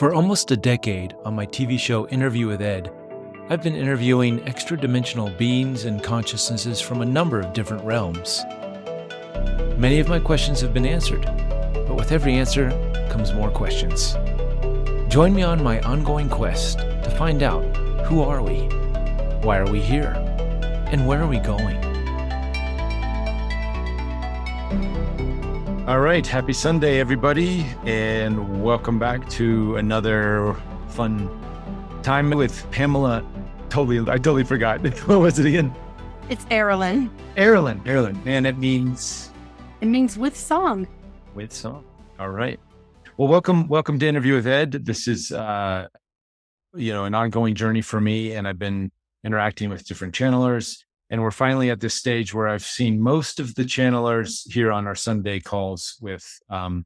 For almost a decade on my TV show Interview with Ed, I've been interviewing extra-dimensional beings and consciousnesses from a number of different realms. Many of my questions have been answered, but with every answer comes more questions. Join me on my ongoing quest to find out, who are we? Why are we here? And where are we going? All right, happy Sunday, everybody, and welcome back to another fun time with Pamela. I totally forgot. What was it again? It's Aaralyn. Aaralyn, and it means? It means with song. With song. All right. Well, welcome to Interview with Ed. This is, an ongoing journey for me, and I've been interacting with different channelers. And we're finally at this stage where I've seen most of the channelers here on our Sunday calls with that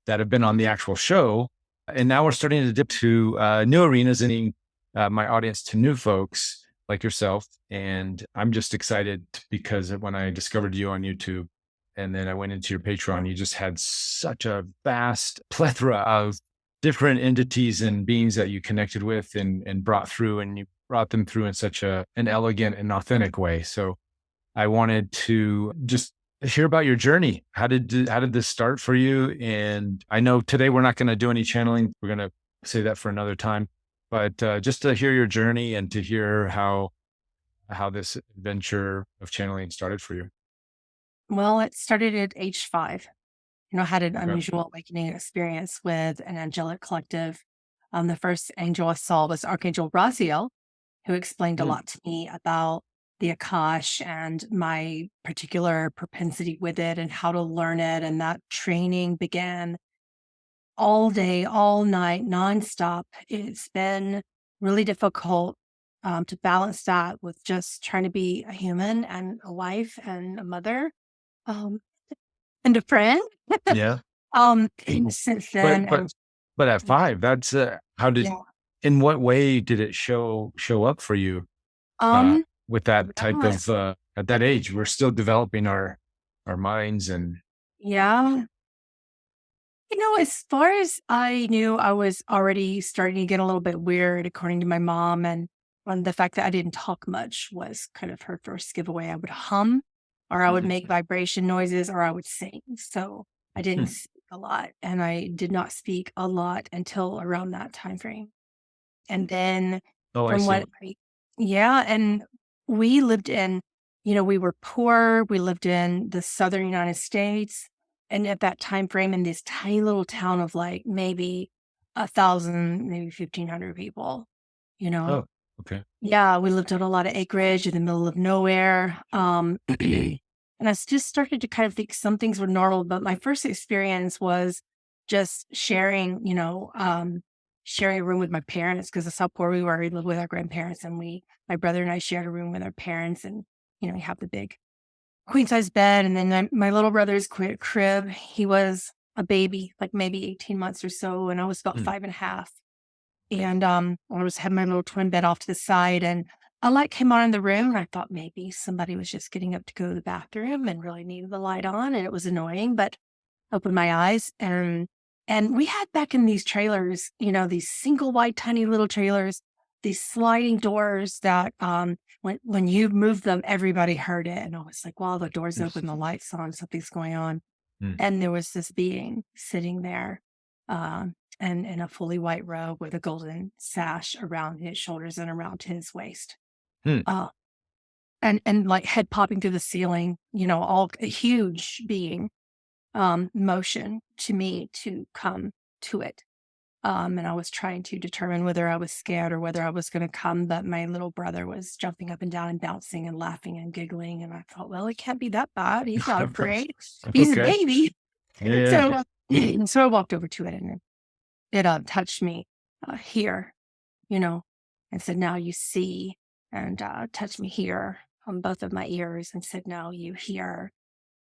have been on the actual show. And now we're starting to dip to new arenas and my audience to new folks like yourself. And I'm just excited because when I discovered you on YouTube and then I went into your Patreon, you just had such a vast plethora of different entities and beings that you connected with and brought through, and you brought them through in such an elegant and authentic way. So I wanted to just hear about your journey. How did this start for you? And I know today we're not going to do any channeling. We're going to save that for another time, but just to hear your journey and to hear how this adventure of channeling started for you. Well, it started at age 5. I had an Okay. unusual awakening experience with an angelic collective. The first angel I saw was Archangel Raziel, who explained a lot to me about the Akash and my particular propensity with it and how to learn it. And that training began all day, all night, nonstop. It's been really difficult to balance that with just trying to be a human and a wife and a mother and a friend. Yeah. Since then, But at 5, that's in what way did it show up for you? With that type of at that age, we're still developing our minds and yeah. As far as I knew, I was already starting to get a little bit weird, according to my mom, and the fact that I didn't talk much was kind of her first giveaway. I would hum, or I would make vibration noises, or I would sing. So I didn't speak a lot, and I did not speak a lot until around that time frame. And then and we lived in, we were poor. We lived in the southern United States. And at that time frame, in this tiny little town of like maybe 1,000, maybe 1,500 people, Oh, okay. Yeah, we lived on a lot of acreage in the middle of nowhere. And I just started to kind of think some things were normal, but my first experience was just sharing a room with my parents, because that's how poor we were. We lived with our grandparents, and my brother and I shared a room with our parents, and, we have the big queen size bed. And then my little brother's crib, he was a baby, like maybe 18 months or so. And I was about 5.5. And I had my little twin bed off to the side, and a light came on in the room, and I thought maybe somebody was just getting up to go to the bathroom and really needed the light on, and it was annoying, but I opened my eyes, and we had back in these trailers, these single wide, tiny little trailers, these sliding doors that when you moved them, everybody heard it. And I was like, wow, the door's open, the light's on, something's going on. And there was this being sitting there and in a fully white robe with a golden sash around his shoulders and around his waist. And like head popping through the ceiling, all a huge being, motion to me to come to it. And I was trying to determine whether I was scared or whether I was going to come, but my little brother was jumping up and down and bouncing and laughing and giggling. And I thought, well, it can't be that bad. He's not afraid. He's a baby. Yeah. So I walked over to it, and it touched me here, and said, now you see, and touched me here on both of my ears, and said, now you hear,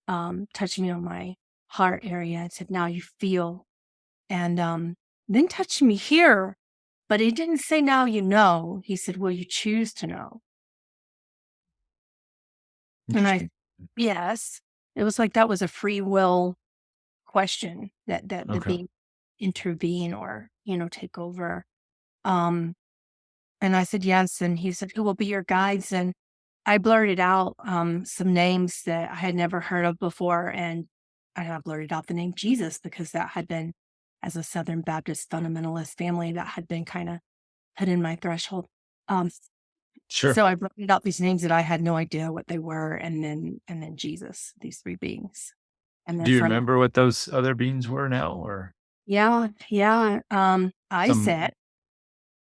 touched me on my heart area, and said, now you feel, and then touched me here, but he didn't say, now you know. He said, will you choose to know? And yes, it was like that was a free will question that the being intervene or take over. Um, and I said, yes. And he said, who will be your guides? And I blurted out some names that I had never heard of before. And I blurted out the name Jesus because that had been, as a Southern Baptist fundamentalist family, that had been kind of put in my threshold. Sure. So I blurted out these names that I had no idea what they were. And then Jesus, these three beings. And then Do you remember what those other beings were now, or yeah. I some? said,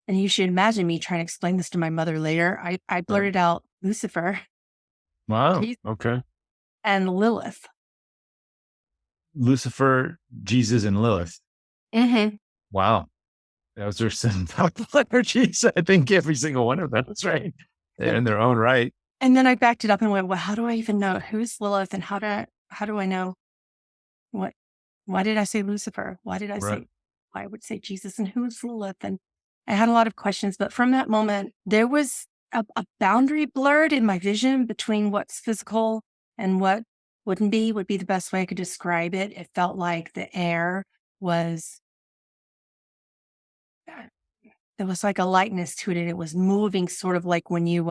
and you should imagine me trying to explain this to my mother later. I blurted out Lucifer Wow. Okay. and Lilith. Lucifer, Jesus, and Lilith. Mm-hmm. Wow. Those are some powerful energies. I think every single one of them is right. They're in their own right. And then I backed it up and went, well, how do I even know who's Lilith and how do I know what, why did I say Lucifer? Why did I Right. say, I would say Jesus and who's Lilith? And I had a lot of questions, but from that moment, there was a boundary blurred in my vision between what's physical and what would be the best way I could describe it. It felt like the air was, there was like a lightness to it, and it was moving sort of like when you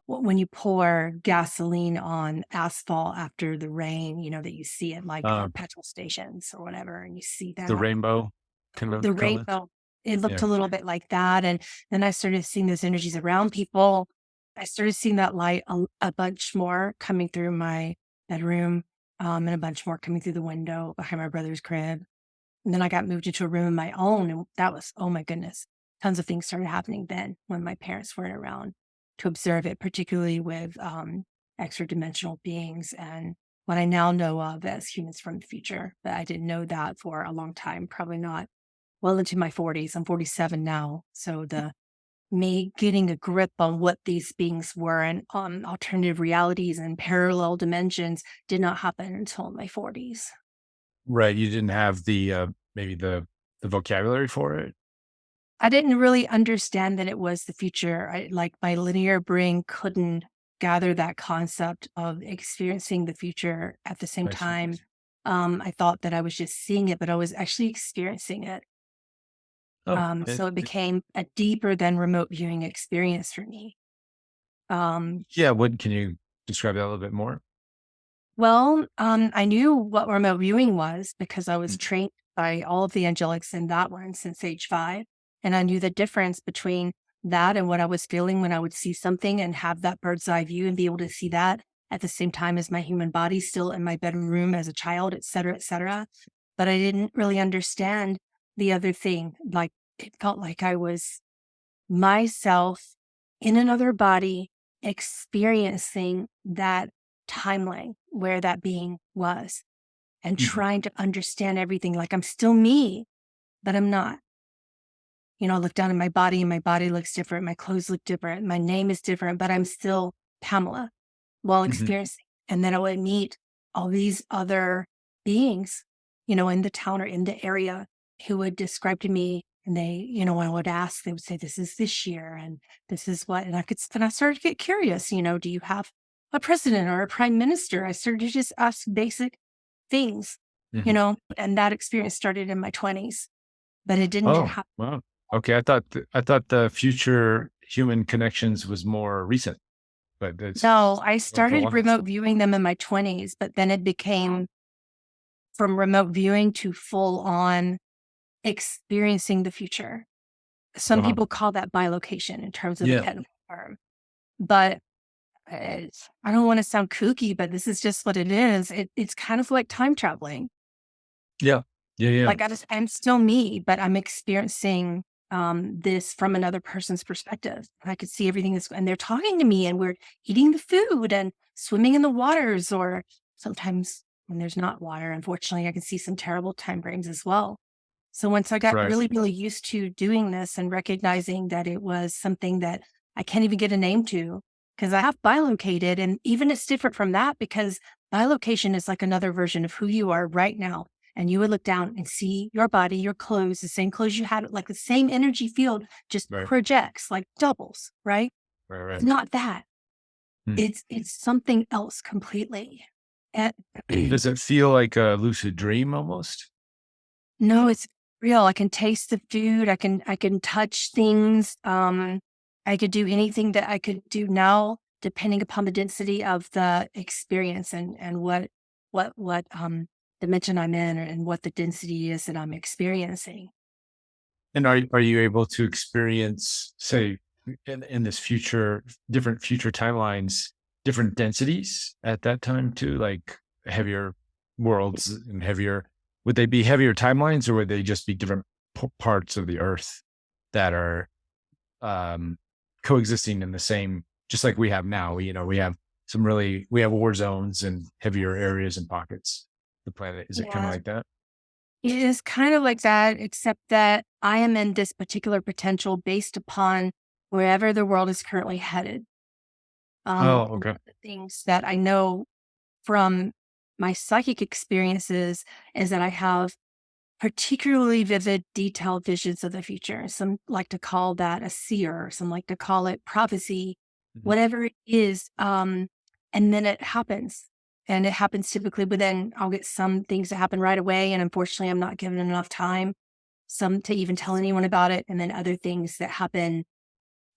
pour gasoline on asphalt after the rain, that you see at like petrol stations or whatever, and you see The that rainbow kind of the color. rainbow. It looked Yeah. a little bit like that, and then I started seeing those energies around people. I started seeing that light a bunch more coming through my bedroom, and a bunch more coming through the window behind my brother's crib. And then I got moved into a room of my own, and that was, oh my goodness, tons of things started happening then when my parents weren't around to observe it, particularly with extra dimensional beings and what I now know of as humans from the future. But I didn't know that for a long time, probably not well into my 40s. I'm 47 now. So the me getting a grip on what these beings were and alternative realities and parallel dimensions did not happen until my 40s. Right. You didn't have the maybe the vocabulary for it. I didn't really understand that it was the future. Like my linear brain couldn't gather that concept of experiencing the future at the same I see. time. I thought that I was just seeing it, but I was actually experiencing it. Oh, So it became a deeper than remote viewing experience for me. yeah. What can you describe that a little bit more? Well, I knew what remote viewing was because I was Mm. trained by all of the angelics in that one since age 5. And I knew the difference between that and what I was feeling when I would see something and have that bird's eye view and be able to see that at the same time as my human body still in my bedroom as a child, et cetera, et cetera. But I didn't really understand the other thing. Like it felt like I was myself in another body experiencing that timeline where that being was and Mhm. trying to understand everything like I'm still me, but I'm not. I look down at my body and my body looks different. My clothes look different. My name is different, but I'm still Pamela while Mhm. experiencing. And then I would meet all these other beings, in the town or in the area who would describe to me. And they, when I would ask, they would say, this is this year and this is what, and I started to get curious, do you have a president or a prime minister? I started to just ask basic things, Mhm. and that experience started in my 20s, but it didn't Oh, happen. wow. Okay. I thought the future human connections was more recent, but it's No, I for a started while. remote viewing them in my 20s, but then it became from remote viewing to full on experiencing the future. Some Wow. people call that bilocation in terms of a Yeah. technical term, but I don't want to sound kooky, but this is just what it is. It's kind of like time traveling. Yeah. Yeah. Yeah. Like I'm still me, but I'm experiencing this from another person's perspective. I could see everything and they're talking to me and we're eating the food and swimming in the waters, or sometimes when there's not water, unfortunately, I can see some terrible time frames as well. So once I got Right. really, really used to doing this and recognizing that it was something that I can't even get a name to, because I have bilocated, and even it's different from that because bilocation is like another version of who you are right now. And you would look down and see your body, your clothes, the same clothes you had, like the same energy field just Right. projects like doubles, right? Right. It's Right. not that. Hmm. It's something else completely. And Does it feel like a lucid dream almost? no, real. I can taste the food. I can touch things. I could do anything that I could do now, depending upon the density of the experience and what dimension I'm in and what the density is that I'm experiencing. And are you able to experience, say, in this future, different future timelines, different densities at that time too, like heavier worlds and heavier? Would they be heavier timelines, or would they just be different parts of the Earth that are coexisting in the same, just like we have now? We have we have war zones and heavier areas and pockets. The planet, is it kind of Yeah. like that? It is kind of like that, except that I am in this particular potential based upon wherever the world is currently headed. Oh, And one okay. of the things that I know from my psychic experiences is that I have particularly vivid, detailed visions of the future. Some like to call that a seer, some like to call it prophecy, Mhm. whatever it is. And then it happens. And it happens typically within, I'll get some things that happen right away. And unfortunately, I'm not given enough time, some to even tell anyone about it. And then other things that happen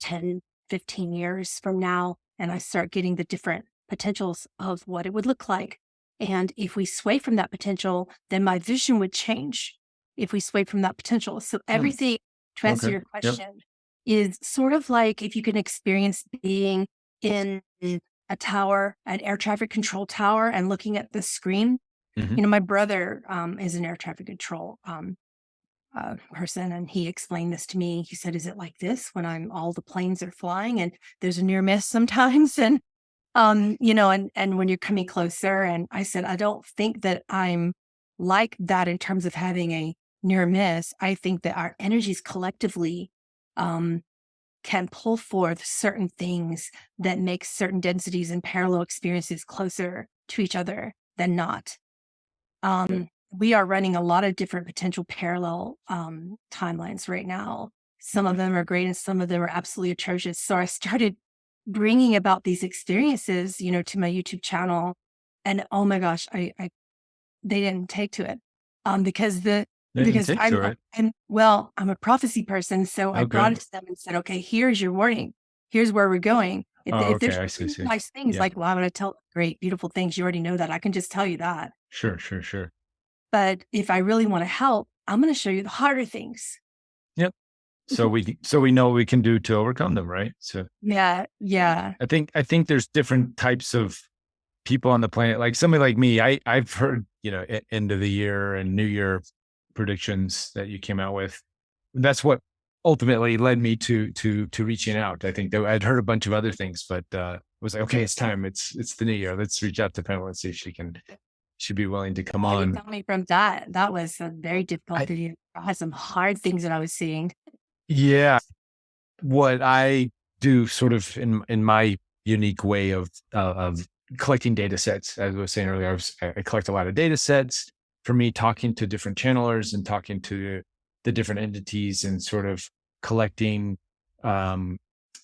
10, 15 years from now, and I start getting the different potentials of what it would look like. And if we sway from that potential, then my vision would change if we sway from that potential. So Hmm. everything, to answer Okay. your Yep. question, is sort of like if you can experience being in a tower, an air traffic control tower, and looking at the screen. Hmm. My brother is an air traffic control person, and he explained this to me. He said, "Is it like this when all the planes are flying and there's a near miss sometimes?" And and when you're coming closer, and I said, "I don't think that I'm like that in terms of having a near miss. I think that our energies collectively um, can pull forth certain things that make certain densities and parallel experiences closer to each other than not." We are running a lot of different potential parallel timelines right now. Some of them are great and some of them are absolutely atrocious. So I started bringing about these experiences, to my YouTube channel, and oh my gosh, I they didn't take to it, because the They didn't because take to it. I'm a prophecy person, so I brought Okay. it to them and said, okay, here's your warning. Here's where we're going. If, Oh, if okay. there's I see. really See. nice things, Yeah. like, well, I'm going to tell great, beautiful things. You already know that. I can just tell you that. Sure. Sure. Sure. But if I really want to help, I'm going to show you the harder things. Yep. So we know what we can do to overcome them, right? So Yeah, yeah. I think there's different types of people on the planet. Like somebody like me, I've heard end of the year and New Year predictions that you came out with. That's what ultimately led me to reaching out. I think that I'd heard a bunch of other things, but it was like, okay, it's time. It's the New Year. Let's reach out to Pamela and see if she'd be willing to come How do you on. tell me from that? That was a very difficult I period. I had some hard things that I was seeing. Yeah, what I do sort of in my unique way of collecting data sets, as I was saying earlier, I collect a lot of data sets. For me, talking to different channelers and talking to the different entities and sort of collecting um,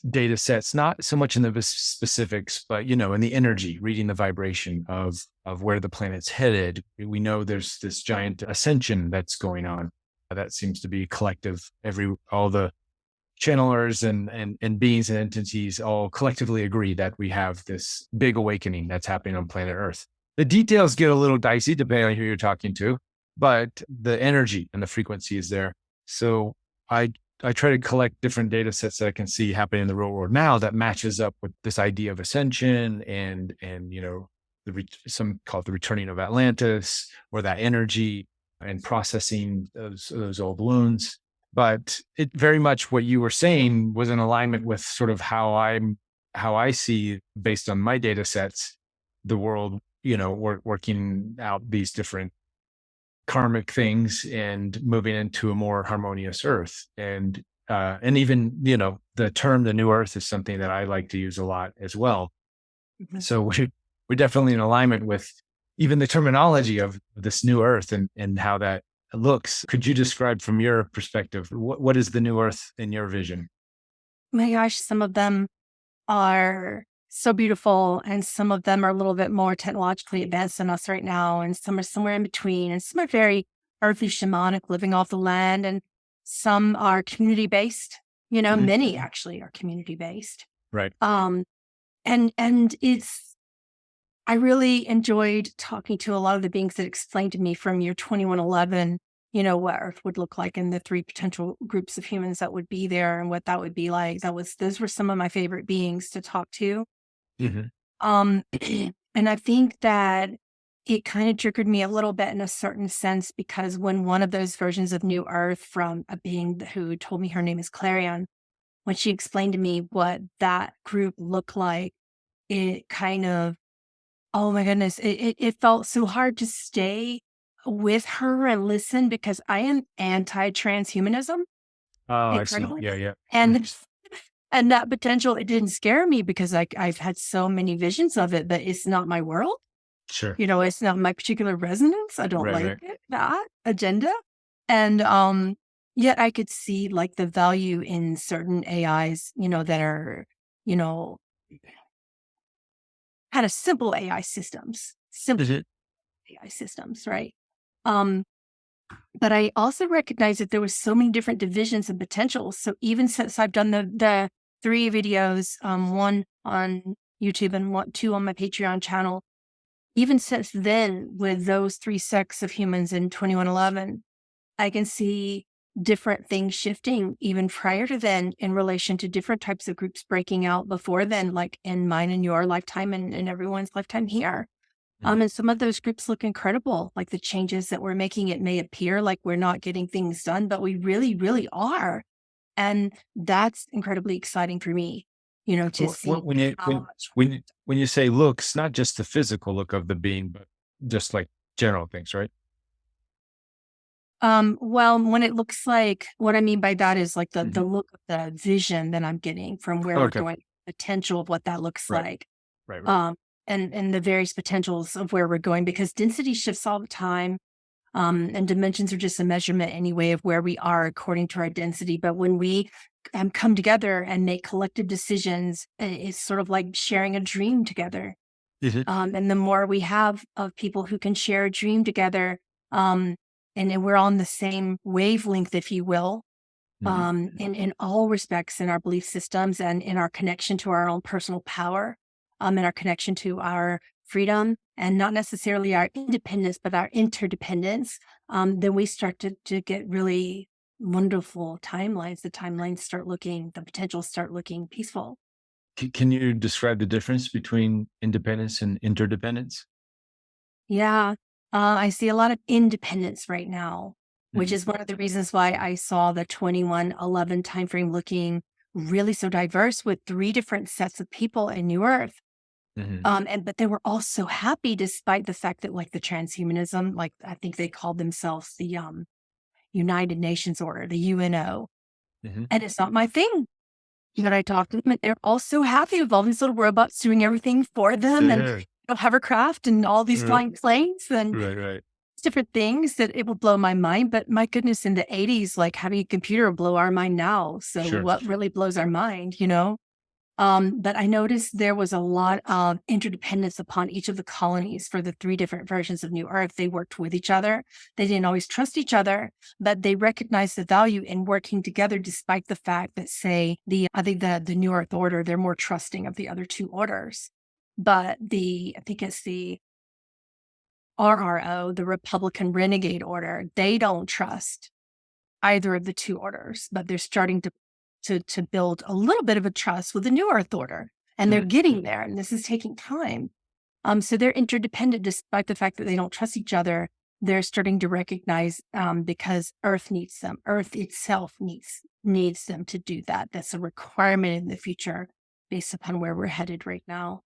data sets, not so much in the specifics, but in the energy, reading the vibration of where the planet's headed. We know there's this giant ascension that's going on. That seems to be collective. All the channelers and beings and entities all collectively agree that we have this big awakening that's happening on planet Earth. The details get a little dicey depending on who you're talking to, but the energy and the frequency is there. So I I try to collect different data sets that I can see happening in the real world now that matches up with this idea of ascension and some call it the returning of Atlantis, or that energy and processing those old wounds. But it very much what you were saying was in alignment with sort of how I see, based on my data sets, the world, working out these different karmic things and moving into a more harmonious earth. And even, the term the new earth is something that I like to use a lot as well. Mhm. So we're definitely in alignment with even the terminology of this new earth and how that looks. Could you describe from your perspective, what is the new earth in your vision? My gosh, some of them are so beautiful, and some of them are a little bit more technologically advanced than us right now, and some are somewhere in between, and some are very earthy shamanic, living off the land, and some are community based. Many actually are community based. Right. And I really enjoyed talking to a lot of the beings that explained to me from year 2111, what Earth would look like and the three potential groups of humans that would be there and what that would be like. Those were some of my favorite beings to talk to. And I think that it kind of triggered me a little bit in a certain sense, because when one of those versions of New Earth, from a being who told me her name is Clarion, when she explained to me what that group looked like, it kind of, oh my goodness, it felt so hard to stay with her and listen, because I am anti-transhumanism, Oh, I see. incredibly. Yeah, yeah. And and that potential, it didn't scare me because I've had so many visions of it, but it's not my world. Sure. It's not my particular resonance. I don't Right, like right. it, that agenda. And yet I could see like the value in certain AIs, that are, you know, kind of simple AI systems, simple Is it? AI systems, right? Um, but I also recognize that there was so many different divisions and potentials. So even since I've done the 3 videos, one on YouTube and two on my Patreon channel, even since then, with those 3 sects of humans in 2111, I can see different things shifting even prior to then in relation to different types of groups breaking out before then, like in mine and your lifetime and in everyone's lifetime here. And some of those groups look incredible, like the changes that we're making. It may appear like we're not getting things done, but we really, really are. And that's incredibly exciting for me, to see When you how. when you say looks, not just the physical look of the being, but just like general things, right? Well, when it looks like, what I mean by that is like the Mhm. look of the vision that I'm getting from where we're Okay. going, potential of what that looks Right. like. Right. Right. Um, and the various potentials of where we're going, because density shifts all the time. And dimensions are just a measurement anyway of where we are according to our density. But when we come together and make collective decisions, it's sort of like sharing a dream together. Is it? And the more we have of people who can share a dream together, um, and then we're on the same wavelength, if you will, in all respects, in our belief systems and in our connection to our own personal power, and our connection to our freedom, and not necessarily our independence, but our interdependence, then we start to get really wonderful timelines. The potentials start looking peaceful. Can you describe the difference between independence and interdependence? Yeah. I see a lot of independence right now, which Mhm. is one of the reasons why I saw the 2111 timeframe looking really so diverse, with 3 different sets of people in New Earth. Mhm. But they were all so happy despite the fact that, like, the transhumanism, like I think they called themselves the United Nations Order, the UNO. Mhm. And it's not my thing. But I talked to them and they're all so happy with all these little robots doing everything for them, and Yeah. hovercraft and all these Right. flying planes and Right. Right. different things that it would blow my mind. But my goodness, in the 80s, like, having a computer would blow our mind now. So Sure. what really blows our mind? But I noticed there was a lot of interdependence upon each of the colonies for the 3 different versions of New Earth. They worked with each other. They didn't always trust each other, but they recognized the value in working together, despite the fact that, say, I think the New Earth Order, they're more trusting of the other 2 orders. But I think it's the RRO, the Republican Renegade Order, they don't trust either of the 2 orders, but they're starting to build a little bit of a trust with the New Earth Order, and they're Mhm. getting there, and this is taking time. So they're interdependent despite the fact that they don't trust each other. They're starting to recognize, because Earth needs them. Earth itself needs them to do that. That's a requirement in the future based upon where we're headed right now.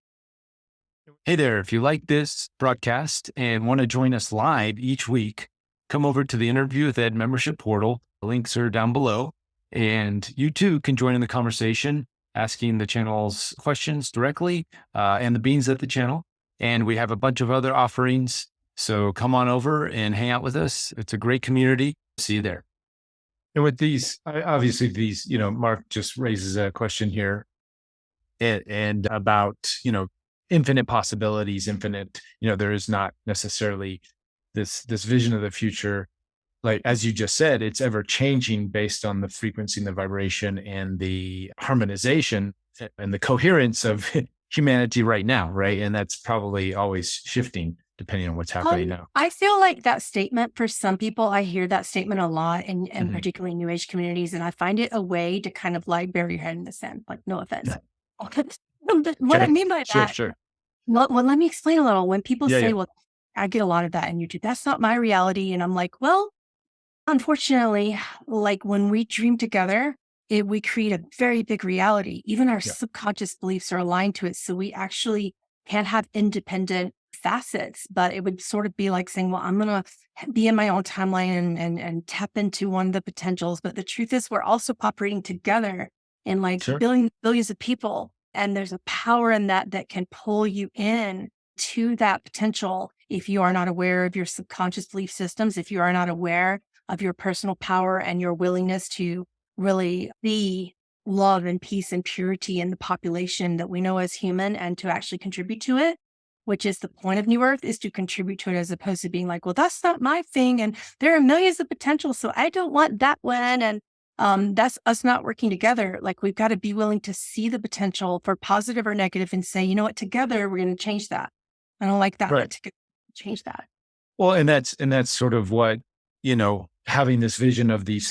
Hey there, if you like this broadcast and want to join us live each week, come over to the Interview with Ed membership portal. The links are down below. And you too can join in the conversation, asking the channel's questions directly, and the beings at the channel. And we have a bunch of other offerings. So come on over and hang out with us. It's a great community. See you there. And with these, obviously, Mark just raises a question here and about, infinite possibilities, there is not necessarily this vision of the future. like, as you just said, it's ever changing based on the frequency and the vibration and the harmonization and the coherence of humanity right now. Right. And that's probably always shifting depending on what's happening now. I feel like that statement for some people, I hear that statement a lot in Mhm. particularly new age communities, and I find it a way to kind of like bury your head in the sand, like no offense. But what I Okay. mean by Sure. that, Sure. well, let me explain a little. When people Yeah. say, Yeah. well, I get a lot of that in YouTube, that's not my reality. And I'm like, well, unfortunately, like when we dream together, we create a very big reality. Even our Yeah. subconscious beliefs are aligned to it. So we actually can have independent facets, but it would sort of be like saying, well, I'm going to be in my own timeline and tap into one of the potentials. But the truth is, we're also operating together in like Sure. billions of people. And there's a power in that can pull you in to that potential if you are not aware of your subconscious belief systems, if you are not aware of your personal power and your willingness to really be love and peace and purity in the population that we know as human and to actually contribute to it, which is the point of New Earth, is to contribute to it as opposed to being like, well, that's not my thing. And there are millions of potential. So I don't want that one. And that's us not working together. Like we've got to be willing to see the potential for positive or negative and say, you know what, together we're going to change that. I don't like that. Right. Let's change that. Well, and that's sort of what, having this vision of the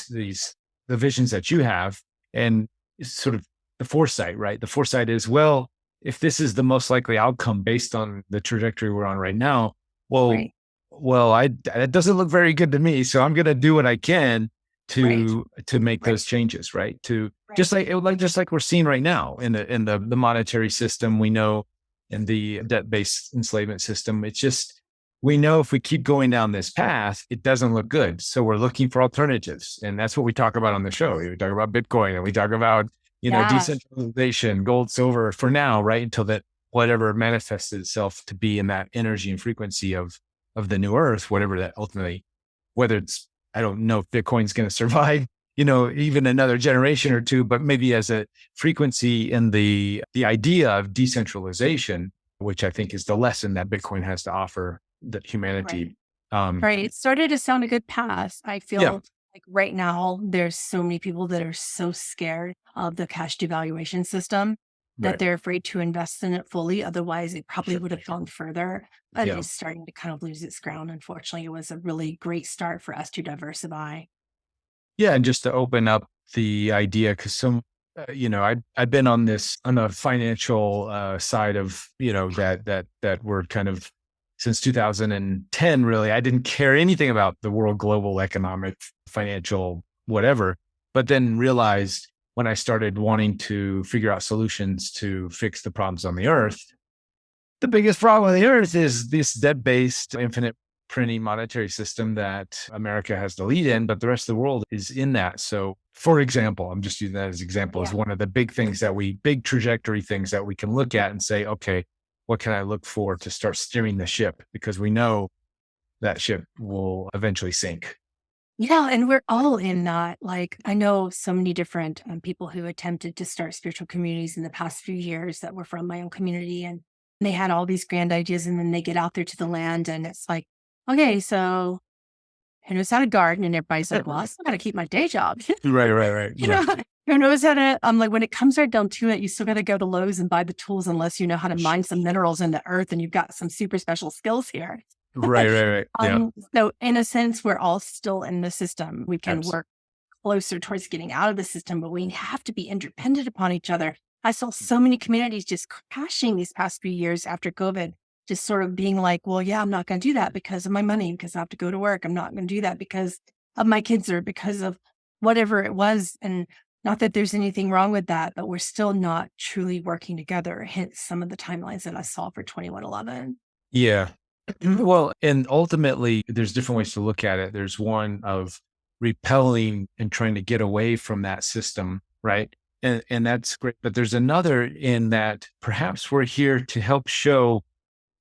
visions that you have, and it's sort of the foresight, right? The foresight is, well, if this is the most likely outcome based on the trajectory we're on right now, well, Right. that doesn't look very good to me. So I'm going to do what I can Right. to make Right. those changes, right? To Right. just like we're seeing right now in the monetary system, we know, in the debt-based enslavement system. It's just, we know if we keep going down this path, it doesn't look good. So we're looking for alternatives. And that's what we talk about on the show. We talk about Bitcoin and we talk about, Yeah. decentralization, gold, silver for now, right? Until that whatever manifests itself to be in that energy and frequency of the new earth, whatever that ultimately, whether it's, I don't know if Bitcoin's going to survive, even another generation or two, but maybe as a frequency in the idea of decentralization, which I think is the lesson that Bitcoin has to offer that Right. humanity. Right. It started to sound a good path. I Yeah, feel like right now there's so many people that are so scared of the cash devaluation system that right. they're afraid to invest in it fully. Otherwise, it probably Sure. would have gone further. But Yeah. it's starting to kind of lose its ground. Unfortunately, it was a really great start for us to diversify. Yeah. And just to open up the idea, because I've been on the financial side of, that we're kind of since 2010, really. I didn't care anything about the world, global, economic, financial, whatever, but then realized when I started wanting to figure out solutions to fix the problems on the earth, the biggest problem on the earth is this debt-based infinite printing monetary system that America has the lead in, but the rest of the world is in that. So, for example, I'm just using that as example, as Yeah. one of the big trajectory things that we can look at and say, okay, what can I look for to start steering the ship? Because we know that ship will eventually sink. Yeah, and we're all in that. Like, I know so many different people who attempted to start spiritual communities in the past few years that were from my own community, and they had all these grand ideas, and then they get out there to the land, and it's like, okay, so who knows how to garden? And everybody's like, well, I still got to keep my day job. Right, right, right. you Yeah. know, who knows how to? I'm like, when it comes right down to it, you still got to go to Lowe's and buy the tools, unless you know how to mine some minerals in the earth, and you've got some super special skills here. Right, right, right. Yeah. So in a sense, we're all still in the system. We can Absolutely. work closer towards getting out of the system, but we have to be interdependent upon each other. I saw so many communities just crashing these past few years after COVID, just sort of being like, well, yeah, I'm not going to do that because of my money, because I have to go to work. I'm not going to do that because of my kids or because of whatever it was. And not that there's anything wrong with that, but we're still not truly working together. Hence some of the timelines that I saw for 2111. Yeah. Well, and ultimately, there's different ways to look at it. There's one of repelling and trying to get away from that system, right? And that's great. But there's another in that perhaps we're here to help show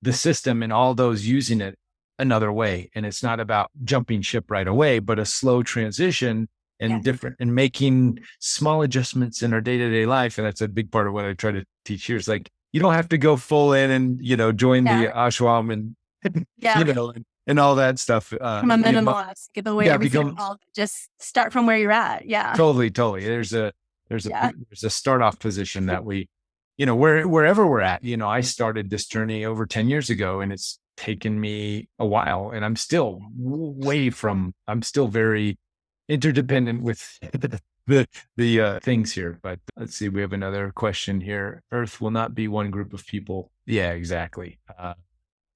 the system and all those using it another way. And it's not about jumping ship right away, but a slow transition and Yes. different and making small adjustments in our day-to-day life. And that's a big part of what I try to teach here. Is like, you don't have to go full in and, join the Yeah. ashram and, Yeah. and all that stuff. I'm a minimalist. Give away Yeah, everything. I'll just start from where you're at. Yeah. totally. Yeah. There's a start off position that we, wherever we're at. I started this journey over 10 years ago, and it's taken me a while, and I'm still I'm still very interdependent with the things here. But let's see, we have another question here. Earth will not be one group of people. Yeah, exactly.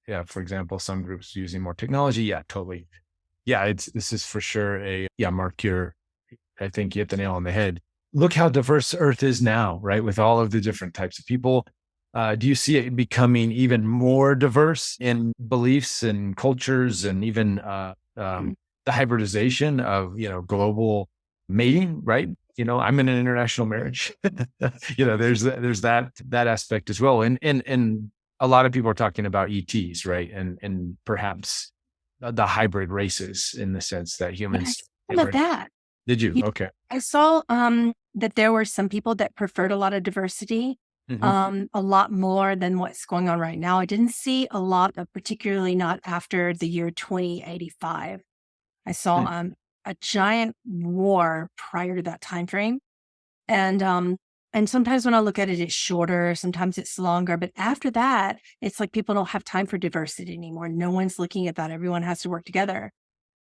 Yeah, for example, some groups using more technology. Yeah, totally. Yeah, this is for sure Mark, I think you hit the nail on the head. Look how diverse Earth is now, right? With all of the different types of people. Do you see it becoming even more diverse in beliefs and cultures, and even the hybridization of, global mating, right? I'm in an international marriage. There's that aspect as well. And a lot of people are talking about ETs, right? And perhaps the hybrid races, in the sense that Yeah, I humans. saw some of that. Did you? You Okay. I saw that there were some people that preferred a lot of diversity, Mhm. a lot more than what's going on right now. I didn't see a lot of, particularly not after the year 2085. I saw Mm. a giant war prior to that time frame. And sometimes when I look at it, it's shorter, sometimes it's longer. But after that, it's like people don't have time for diversity anymore. No one's looking at that. Everyone has to work together.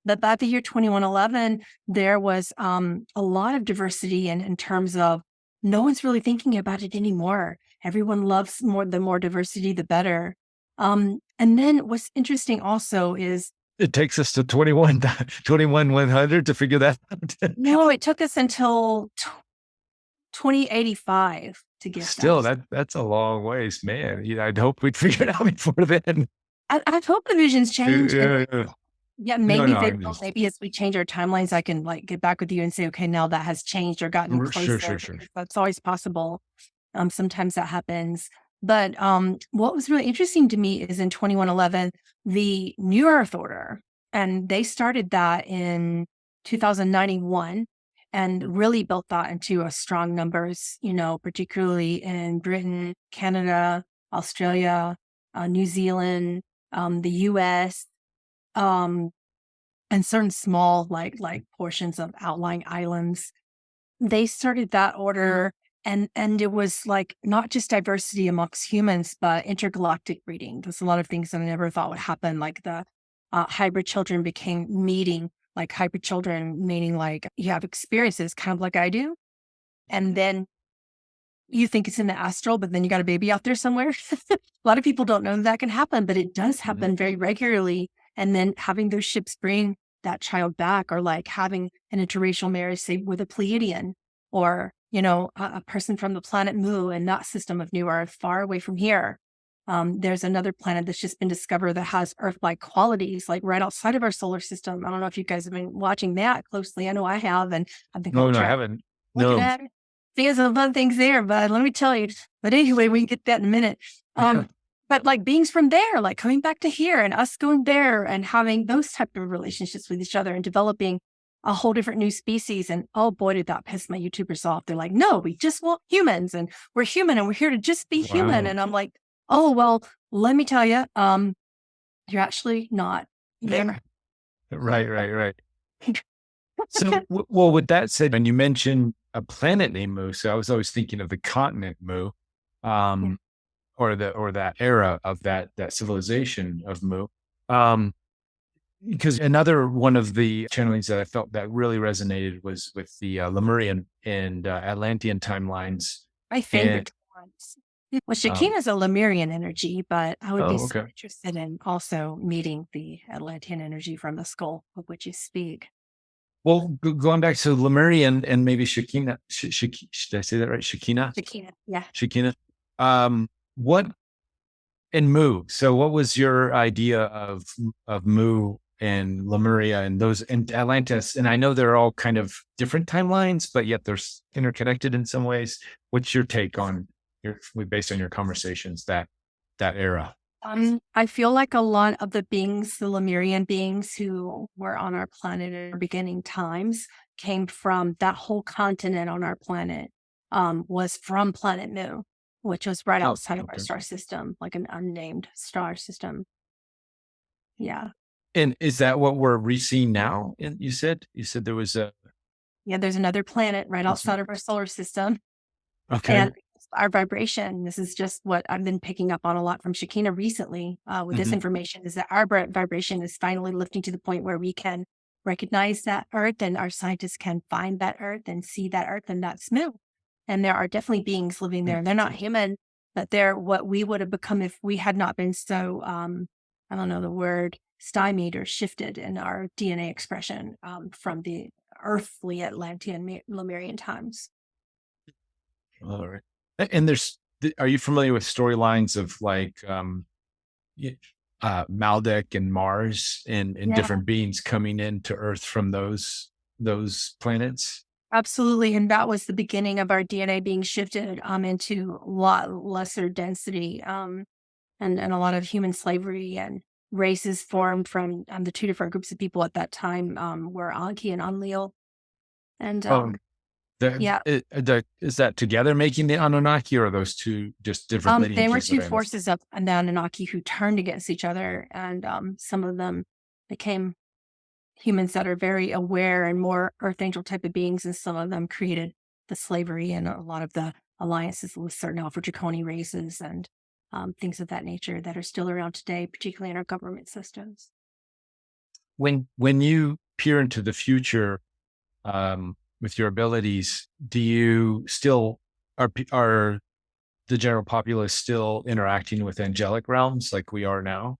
But by the year 2111, there was a lot of diversity in terms of no one's really thinking about it anymore. Everyone loves the more diversity, the better. And then what's interesting also is It takes us to 100 to figure that out. no, it took us until 2085 to get Still, that. that's a long ways, man. I'd hope we'd figure it out before then. I hope the visions change. And Yeah. yeah, No, maybe no, they I'm will. just Maybe as we change our timelines, I can like get back with you and say, okay, now that has changed or gotten sure, closer. sure. That's always possible. Sometimes that happens. But what was really interesting to me is in 2111, the New Earth Order, and they started that in 2091 and really built that into a strong numbers, particularly in Britain, Canada, Australia, New Zealand, the US, um, and certain small like portions of outlying islands. They started that order, and it was like not just diversity amongst humans, but intergalactic breeding. There's a lot of things that I never thought would happen, like the hybrid children became meeting, like hybrid children, meaning like you have experiences kind of like I do. And then you think it's in the astral, but then you got a baby out there somewhere. A lot of people don't know that can happen, but it does Mhm. happen very regularly. And then having those ships bring that child back, or like having an interracial marriage, say with a Pleiadian, or, a person from the planet Mu and that system of New Earth, far away from here. There's another planet that's just been discovered that has Earth-like qualities, like right outside of our solar system. I don't know if you guys have been watching that closely. I know I have, and I've been No, going no, I track haven't. looking No. at it. There's some fun things there, but let me tell you. But anyway, we can get that in a minute. But like beings from there, like coming back to here and us going there and having those type of relationships with each other and developing a whole different new species. And oh boy, did that piss my YouTubers off. They're like, no, we just want humans, and we're human and we're here to just be human. Wow. And I'm like, oh, well, let me tell you, you're actually not. You're Right. So, well, with that said, and you mentioned a planet named Mu, so I was always thinking of the continent Mu, um, or that era of that civilization of Mu. Because another one of the channelings that I felt that really resonated was with the Lemurian and Atlantean timelines. my And favorite ones. Well, um, Shekinah is a Lemurian energy, but I would be oh, so okay. interested in also meeting the Atlantean energy from the skull of which you speak. Well, going back to Lemurian and maybe Shekinah, did I say that right? Shekinah, Shekinah, yeah. Shekinah. What and Mu? So, what was your idea of Mu and Lemuria and those and Atlantis? And I know they're all kind of different timelines, but yet they're interconnected in some ways. What's your take on based on your conversations that era? I feel like a lot of the beings, the Lemurian beings who were on our planet in our beginning times, came from that whole continent on our planet, was from planet Mu, which was right Oh, outside of our okay. star system, like an unnamed star system. Yeah. And is that what we're re-seeing now? And you said there was a, Yeah, there's another planet right outside of our solar system. okay. And our vibration, this is just what I've been picking up on a lot from Shekinah recently with this Mhm. information, is that our vibration is finally lifting to the point where we can recognize that earth, and our scientists can find that earth and see that earth, and that's new. And there are definitely beings living there. They're not human, but they're what we would have become if we had not been so, I don't know the word, stymied or shifted in our DNA expression from the earthly Atlantean Lemurian times. All right. And are you familiar with storylines of like, y- Maldek and Mars and Yeah. different beings coming into Earth from those planets? Absolutely, and that was the beginning of our DNA being shifted into a lot lesser density, and a lot of human slavery and races formed from the two different groups of people at that time were Anki and Unleal, and Oh, yeah, is that together making the Anunnaki, or are those two just different they were lineages that two I missed? forces of the Anunnaki who turned against each other, and some of them became humans that are very aware and more earth angel type of beings, and some of them created the slavery and a lot of the alliances with certain alpha draconi races and things of that nature that are still around today, particularly in our government systems. When you peer into the future, with your abilities, do you still are the general populace still interacting with angelic realms like we are now?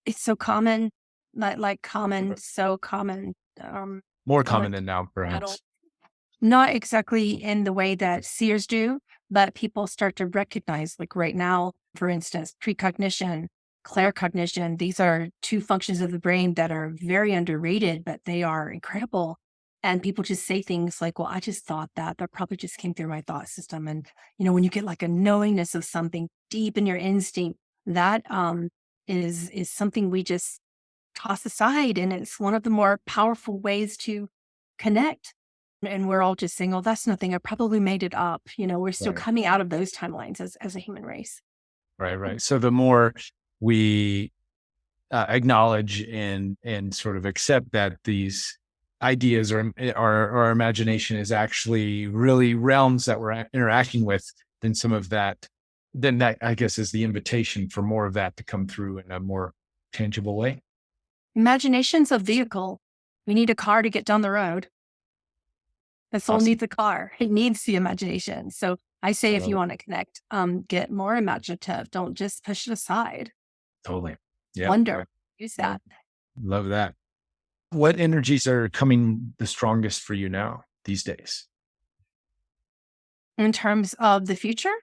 It's so common, like common, so common. More I common like than now, I don't perhaps. not exactly in the way that seers do, but people start to recognize, like right now, for instance, precognition, claircognition. These are two functions of the brain that are very underrated, but they are incredible. And people just say things like, well, I just thought that. That probably just came through my thought system. And, when you get like a knowingness of something deep in your instinct, that is something we just toss aside. And it's one of the more powerful ways to connect, and we're all just saying, "Oh, that's nothing. I probably made it up." We're still Right. coming out of those timelines as a human race. Right, right. So the more we acknowledge and sort of accept that these ideas or imagination is actually really realms that we're interacting with, then some of that, then that I guess is the invitation for more of that to come through in a more tangible way. Imagination's a vehicle. We need a car to get down the road. The soul Awesome. needs a car. It needs the imagination. So I I say, if love you it. want to connect, get more imaginative. Don't just push it aside. Totally. Yeah. Wonder. Use Love, that. love that. What energies are coming the strongest for you now these days? In terms of the future,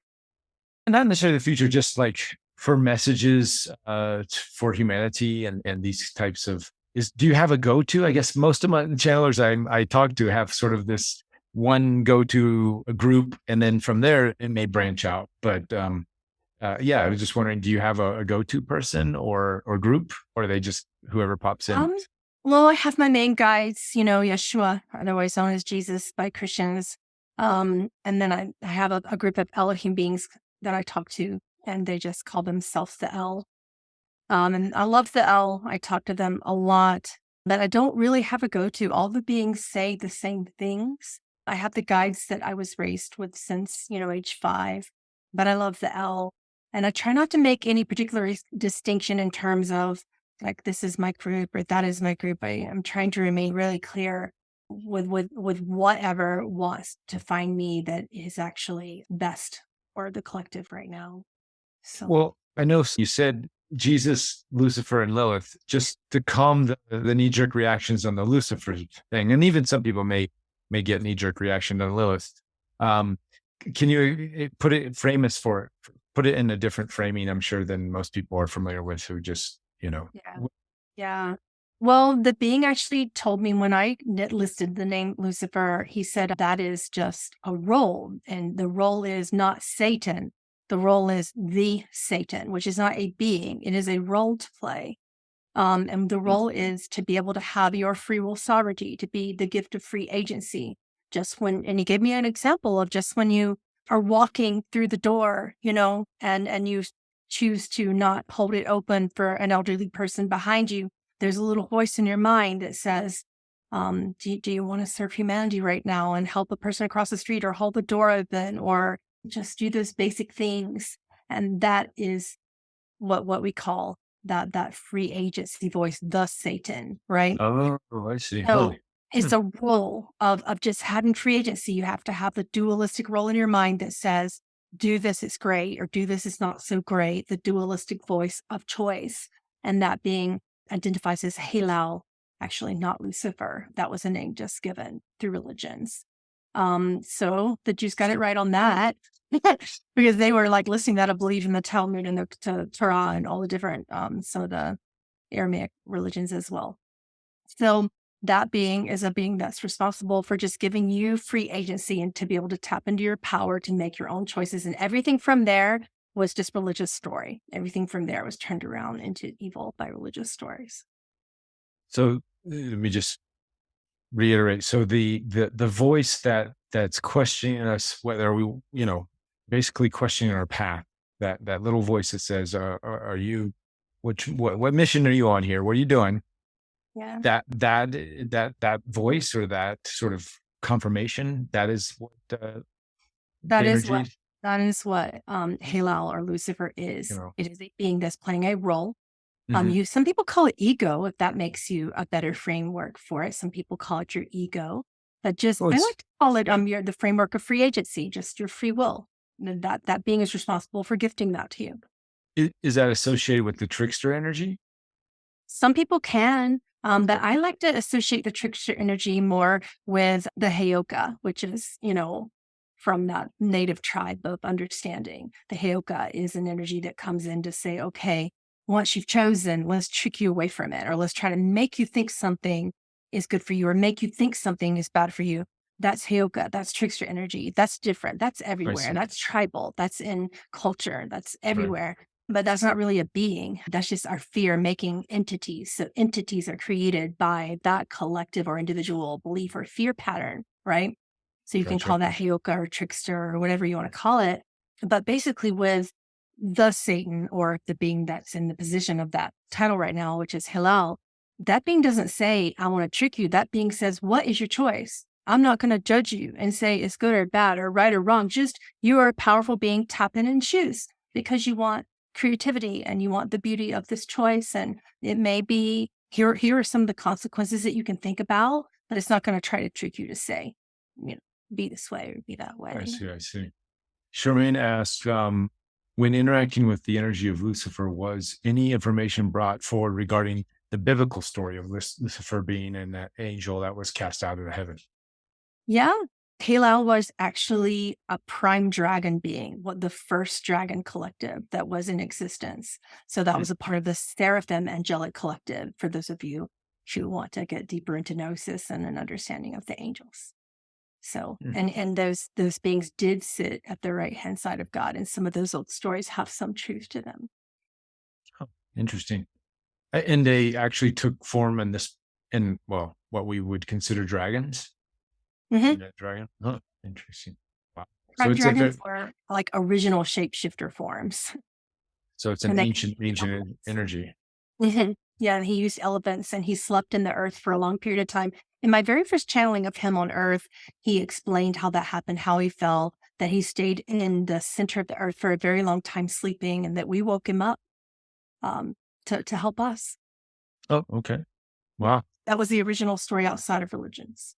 Not necessarily the future, just like for messages for humanity and these types of do you have a go-to? I guess most of my channelers I talk to have sort of this one go-to group, and then from there it may branch out. But yeah, I was just wondering, do you have a go-to person or group, or are they just whoever pops in? um, well, I have my main guides, Yeshua, otherwise known as Jesus by Christians. And then I have a group of Elohim beings that I talk to, and they just call themselves the El. And I love the El. I talk to them a lot, but I don't really have a go-to. All the beings say the same things. I have the guides that I was raised with since, age 5, but I love the El. And I try not to make any particular distinction in terms of like, this is my group or that is my group. I am trying to remain really clear with whatever wants to find me that is actually best for the collective right now. So Well, I know you said Jesus, Lucifer, and Lilith just to calm the knee jerk reactions on the Lucifer thing, and even some people may get knee jerk reaction on Lilith. Um, can you put it in a different framing? I'm sure than most people are familiar with, who just yeah. Yeah. Well, the being actually told me when I listed the name Lucifer, he said that is just a role, and the role is not Satan. The role is the Satan, which is not a being. It is a role to play. And the role is to be able to have your free will sovereignty, to be the gift of free agency. And he gave me an example of just when you are walking through the door, and you choose to not hold it open for an elderly person behind you, there's a little voice in your mind that says, do you want to serve humanity right now and help a person across the street, or hold the door open, or just do those basic things? And that is what we call that free agency voice, the Satan, right? Oh, I see. Huh. So it's a role of just having free agency. You have to have the dualistic role in your mind that says, do this, it's great, or do this, it's not so great. The dualistic voice of choice. And that being identifies as Halal, actually not Lucifer. That was a name just given through religions. So the Jews got it right on that. Because they were like listening to that, I believe in the Talmud and the Torah and all the different some of the Aramaic religions as well. So that being is a being that's responsible for just giving you free agency and to be able to tap into your power to make your own choices. And everything from there was just religious story. Everything from there was turned around into evil by religious stories. So let me just reiterate. So the voice that's questioning us, whether we, basically questioning our path, that little voice that says, are you, what mission are you on here? What are you doing? Yeah. That voice, or that sort of confirmation, that is what That is energy, what Halal or Lucifer is. It is a being that's playing a role. Mhm. Some people call it ego, if that makes you a better framework for it. Some people call it your ego, but just Well, I it's, like to call it the framework of free agency, just your free will. And that being is responsible for gifting that to you. is that associated with the trickster energy? Some people can, but I like to associate the trickster energy more with the Heyoka, which is, from that native tribe of understanding. The Heyoka is an energy that comes in to say, okay, once you've chosen, let's trick you away from it, or let's try to make you think something is good for you, or make you think something is bad for you. That's Heyoka. That's trickster energy. That's different. That's I everywhere. see. That's tribal. That's in culture. That's Right. everywhere. But that's not really a being. That's just our fear making entities. So entities are created by that collective or individual belief or fear pattern, right? So you can Gotcha. call that Heyoka or trickster or whatever you want to call it. But basically, with the Satan or the being that's in the position of that title right now, which is Halal, that being doesn't say, I want to trick you. That being says, what is your choice? I'm not going to judge you and say it's good or bad or right or wrong. Just you are a powerful being, tap in and choose because you want creativity and you want the beauty of this choice. And it may be here are some of the consequences that you can think about, but it's not going to try to trick you to say, be this way or be that way. I see. I see. Charmaine asked, when interacting with the energy of Lucifer, was any information brought forward regarding the biblical story of Lucifer being an angel that was cast out of heaven? Yeah. Halal was actually a prime dragon being, what the first dragon collective that was in existence. So that was a part of the seraphim angelic collective for those of you who want to get deeper into gnosis and an understanding of the angels. So, Mhm. and those beings did sit at the right hand side of God, and some of those old stories have some truth to them. Oh, interesting. And they actually took form in, well, what we would consider dragons. Mm-hmm. Yeah, dragon. Huh. Interesting. Wow. So Prime it's a dragons were like original shapeshifter forms, so it's an and they can ancient use ancient elements. energy. Mhm. Yeah, and he used elephants and he slept in the earth for a long period of time. In my very first channeling of him on earth, he explained how that happened, how he fell, that he stayed in the center of the earth for a very long time sleeping, and that we woke him up um, to help us. Oh, okay. Yeah, Wow. that was the original story outside of religions.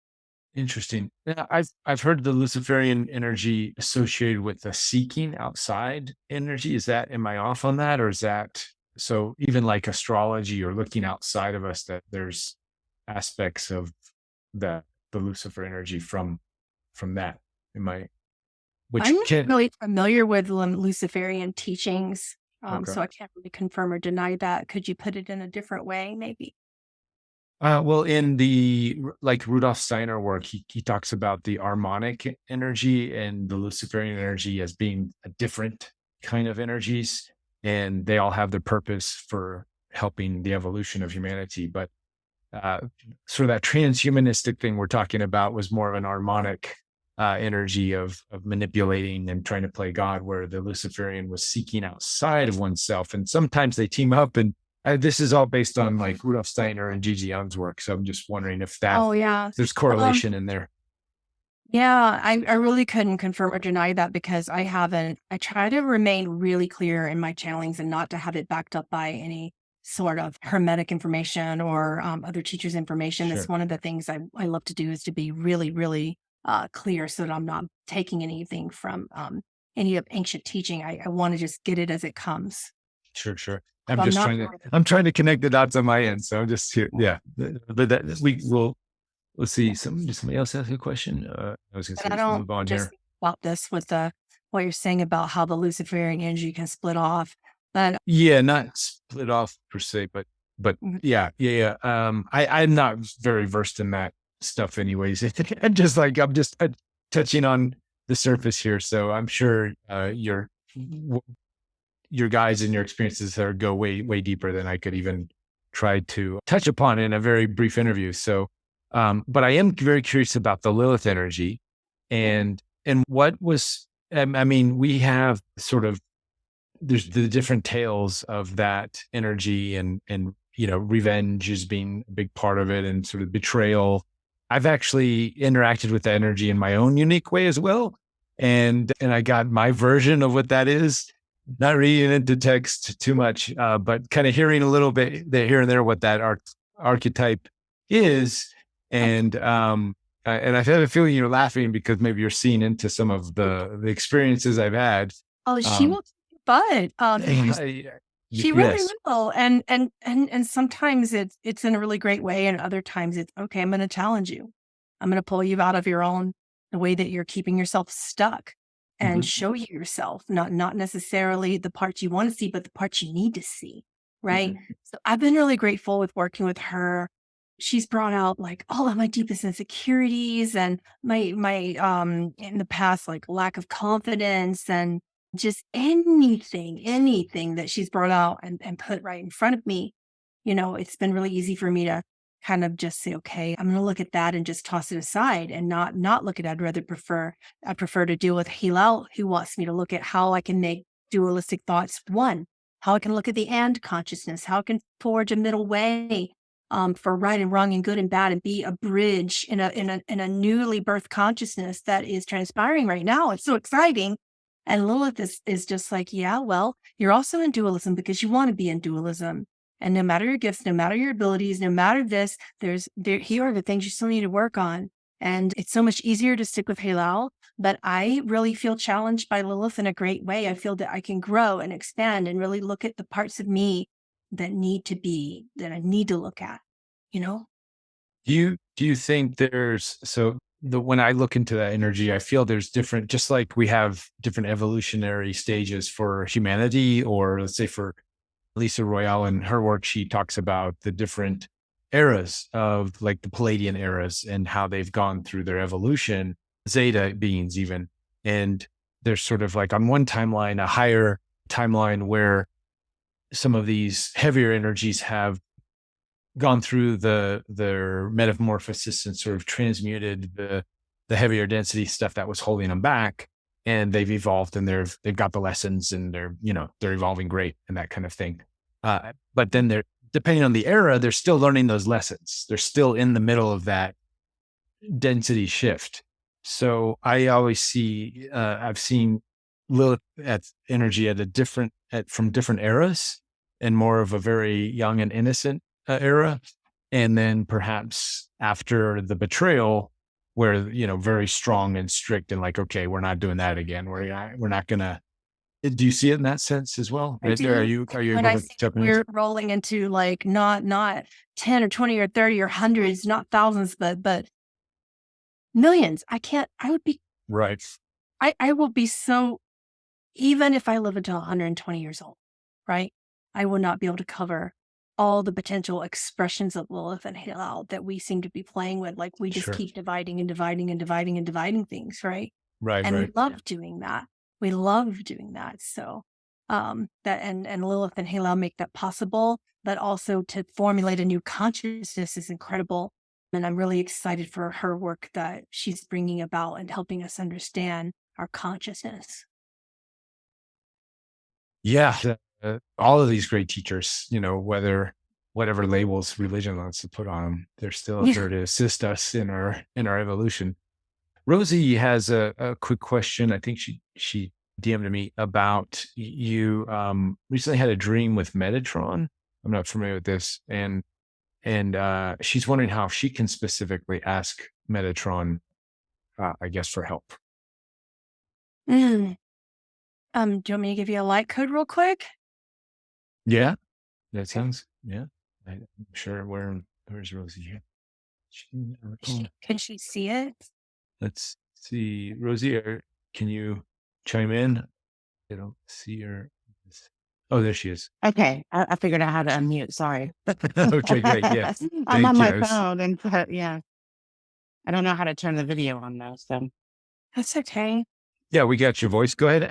Interesting. Yeah, I've heard the Luciferian energy associated with the seeking outside energy. Am I off on that? Or is that, so even like astrology or looking outside of us, that there's aspects of the Lucifer energy from that? Am I, I'm which not can, really familiar with Luciferian teachings, okay. so I can't really confirm or deny that. Could you put it in a different way, maybe? Well, in the like Rudolf Steiner work, he talks about the harmonic energy and the Luciferian energy as being a different kind of energies, and they all have their purpose for helping the evolution of humanity. But uh, sort of that transhumanistic thing we're talking about was more of an harmonic energy of manipulating and trying to play God, where the Luciferian was seeking outside of oneself. And sometimes they team up, and this is all based on like Rudolf Steiner and Gigi Young's work. So I'm just wondering if Oh yeah. there's Um, correlation in there. yeah, I really couldn't confirm or deny that because I haven't. I try to remain really clear in my channelings and not to have it backed up by any sort of hermetic information or other teachers' information. That's Sure. one of the things I love to do is to be really, really clear so that I'm not taking anything from any of ancient teaching. I want to just get it as it comes. Sure, sure. So I'm not. I'm trying to connect the dots on my end. So I'm just here. Yeah. But that we will, let's see. Somebody else ask a question. I was going to say, And I let's don't move on just here. think about this with the what you're saying about how the Luciferian energy can split off. But Yeah. Not split off per se, but mm, yeah, yeah, yeah. I'm not very versed in that stuff anyways. And just like, I'm just touching on the surface here. So I'm sure, your guys and your experiences are go way, way deeper than I could even try to touch upon in a very brief interview. So, but I am very curious about the Lilith energy and what was, I mean, we have sort of, there's the different tales of that energy and, revenge is being a big part of it and sort of betrayal. I've actually interacted with the energy in my own unique way as well. And I got my version of what that is, not reading into text too much, but kind of hearing a little bit there, here and there what that archetype is. And I have a feeling you're laughing because maybe you're seeing into some of the experiences I've had. oh, she Um, will, but she really yes, will. And sometimes it's in a really great way, and other times it's okay. I'm going to challenge you. I'm going to pull you out of your own the way that you're keeping yourself stuck, and mhm, show you yourself. Not necessarily the parts you want to see, but the parts you need to see. Right. So I've been really grateful with working with her. She's brought out like all of my deepest insecurities and my in the past like lack of confidence and just anything that she's brought out and put right in front of me. It's been really easy for me to kind of just say, okay, I'm going to look at that and just toss it aside and not look at it. I prefer to deal with Hillel, who wants me to look at how I can make dualistic thoughts one, how I can look at the and consciousness, how I can forge a middle way for right and wrong and good and bad and be a bridge in a newly birthed consciousness that is transpiring right now. It's so exciting. And Lilith is just like, yeah, well, you're also in dualism because you want to be in dualism. And no matter your gifts, no matter your abilities, no matter this, here are the things you still need to work on. And it's so much easier to stick with Halal, but I really feel challenged by Lilith in a great way. I feel that I can grow and expand and really look at the parts of me that I need to look at, you know? do you think there's, so the when I look into that energy, I feel there's different, just like we have different evolutionary stages for humanity, or let's say for Lisa Royale and her work, she talks about the different eras of like the Palladian eras and how they've gone through their evolution, Zeta beings even. And there's sort of like on one timeline, a higher timeline where some of these heavier energies have gone through their metamorphosis and sort of transmuted the heavier density stuff that was holding them back, and they've evolved and they've got the lessons and they're evolving great and that kind of thing. But then they're, depending on the era, they're still learning those lessons. They're still in the middle of that density shift. So I always see, I've seen Lilith at energy at a different, from different eras, and more of a very young and innocent era. And then perhaps after the betrayal, where, very strong and strict and like, okay, we're not doing that again. We're not gonna, do you see it in that sense as well? I Are do. you When able I to see that jump in? we're rolling into like not 10 or 20 or 30 or hundreds, not thousands, but millions. I would be, Right. I will be so, even if I live until 120 years old, right? I will not be able to cover all the potential expressions of Lilith and Halal that we seem to be playing with. Like we just Sure. keep dividing and dividing and dividing and dividing things, right? Right. And we Right. love doing that. We love doing that. So that and Lilith and Halal make that possible, but also to formulate a new consciousness is incredible. And I'm really excited for her work that she's bringing about and helping us understand our consciousness. Yeah. all of these great teachers, whatever labels religion wants to put on them, they're still here to assist us in our evolution. Rosie has a quick question. I think she DM'd me about you recently had a dream with Metatron. I'm not familiar with this. And she's wondering how she can specifically ask Metatron, I guess, for help. Do you want me to give you a light code real quick? Yeah, that sounds, yeah. I'm sure where's Rosie here? Can she see it? Let's see. Rosie, can you chime in? I don't see her. Oh, there she is. Okay, I figured out how to unmute. Sorry. Okay, great. Yeah. I'm on my phone, and yeah, I don't know how to turn the video on though. So That's okay. Yeah, we got your voice. Go ahead.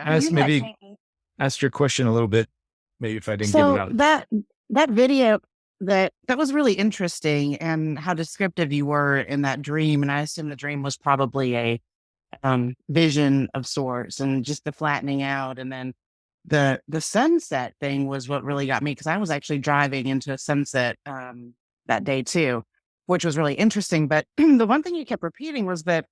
Ask your question a little bit. Maybe if I didn't give it out. That video that was really interesting, and how descriptive you were in that dream. And I assume the dream was probably a vision of sorts, and just the flattening out, and then the sunset thing was what really got me, because I was actually driving into a sunset that day too, which was really interesting. But the one thing you kept repeating was that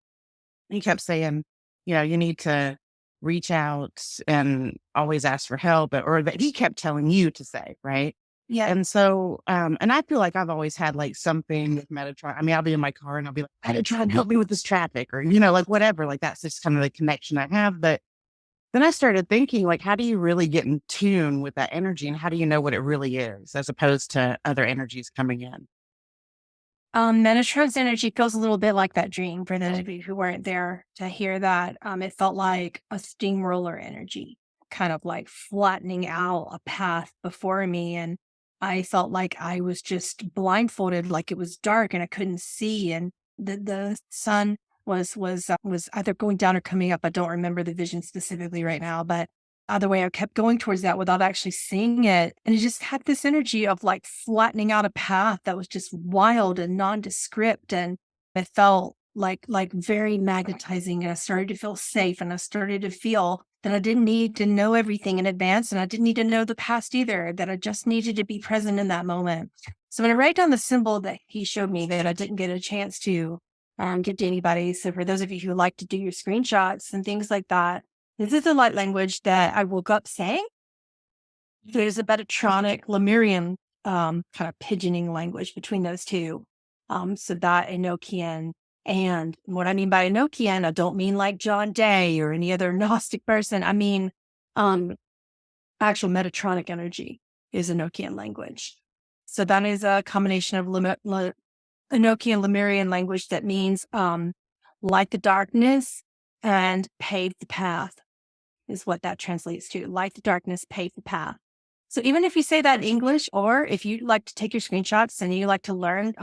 you kept saying, you need to reach out and always ask for help, or that he kept telling you to say, right? Yeah. And so, and I feel like I've always had like something with Metatron. I mean, I'll be in my car and I'll be like, Metatron, help me with this traffic, or, like whatever, like that's just kind of the connection I have. But then I started thinking, like, how do you really get in tune with that energy, and how do you know what it really is, as opposed to other energies coming in? Metatron's energy feels a little bit like that dream. For those of you who weren't there to hear that, it felt like a steamroller energy, kind of like flattening out a path before me. And I felt like I was just blindfolded, like it was dark and I couldn't see. And the sun was either going down or coming up. I don't remember the vision specifically right now, but either way, I kept going towards that without actually seeing it. And it just had this energy of like flattening out a path that was just wild and nondescript. And it felt like very magnetizing. And I started to feel safe, and I started to feel that I didn't need to know everything in advance, and I didn't need to know the past either, that I just needed to be present in that moment. So when I write down the symbol that he showed me that I didn't get a chance to give to anybody. So for those of you who like to do your screenshots and things like that, this is the light language that I woke up saying. There's a Metatronic Lemurian kind of pigeoning language between those two. So that Enochian. And what I mean by Enochian, I don't mean like John Day or any other Gnostic person. I mean actual Metatronic energy is Enochian language. So that is a combination of Enochian Lemurian language that means light the darkness and pave the path, is what that translates to. Light the darkness, pave the path. So even if you say that in English, or if you like to take your screenshots and you like to learn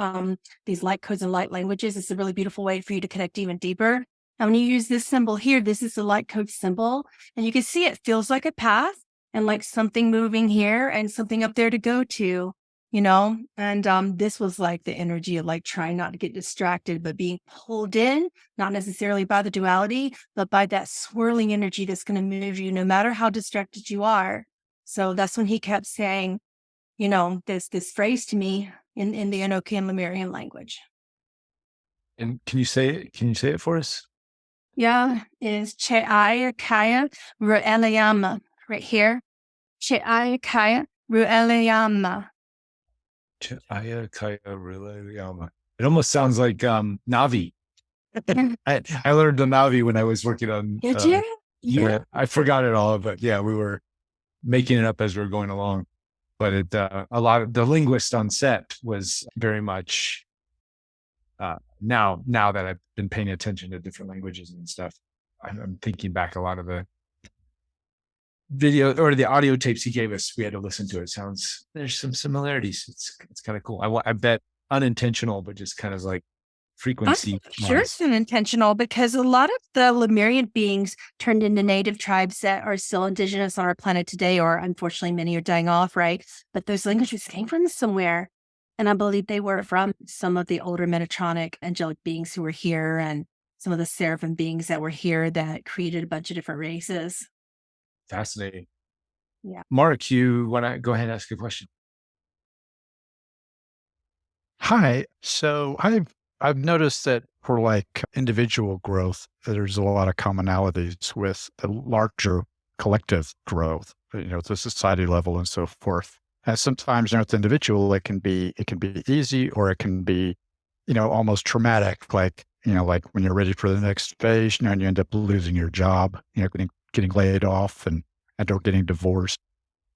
these light codes and light languages, it's a really beautiful way for you to connect even deeper. And when you use this symbol here, this is the light code symbol, and you can see it feels like a path and like something moving here and something up there to go to. And this was like the energy of like trying not to get distracted, but being pulled in, not necessarily by the duality, but by that swirling energy that's going to move you no matter how distracted you are. So that's when he kept saying, this phrase to me in the Enochian Lemurian language. And can you say it for us? Yeah, is Che'aya Kaya Ru'elayama right here. Che'aya Kaya Ru'elayama. It almost sounds like Navi. I learned the Navi when I was working on. Did you? Yeah, I forgot it all, but yeah, we were making it up as we were going along. But a lot of the linguist on set was very much. Now that I've been paying attention to different languages and stuff, I'm thinking back a lot of the video or the audio tapes he gave us. We had to listen to it. There's some similarities. It's kind of cool. I bet unintentional, but just kind of like frequency. Sure, it's unintentional, because a lot of the Lemurian beings turned into native tribes that are still indigenous on our planet today, or unfortunately many are dying off, right? But those languages came from somewhere. And I believe they were from some of the older Metatronic angelic beings who were here, and some of the seraphim beings that were here that created a bunch of different races. Fascinating. Mark, you want to go ahead and ask a question? Hi. So I've noticed that for like individual growth, there's a lot of commonalities with the larger collective growth, the society level and so forth. And sometimes, at the individual, it can be easy or it can be, almost traumatic. Like when you're ready for the next phase, and you end up losing your job, getting laid off and or getting divorced.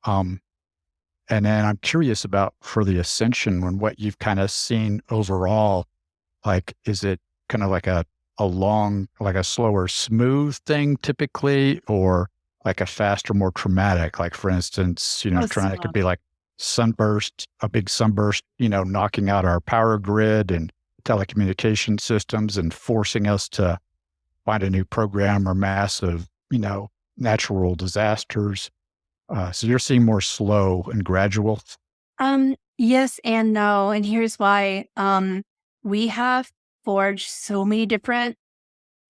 Um, and then I'm curious about for the ascension, when what you've kind of seen overall, like, is it kind of like a long, like a slower, smooth thing typically, or like a faster, more traumatic? Like, for instance, Oh, it could be like sunburst, a big sunburst, knocking out our power grid and telecommunication systems and forcing us to find a new program or massive, natural disasters. So you're seeing more slow and gradual. Yes and no. And here's why. We have forged so many different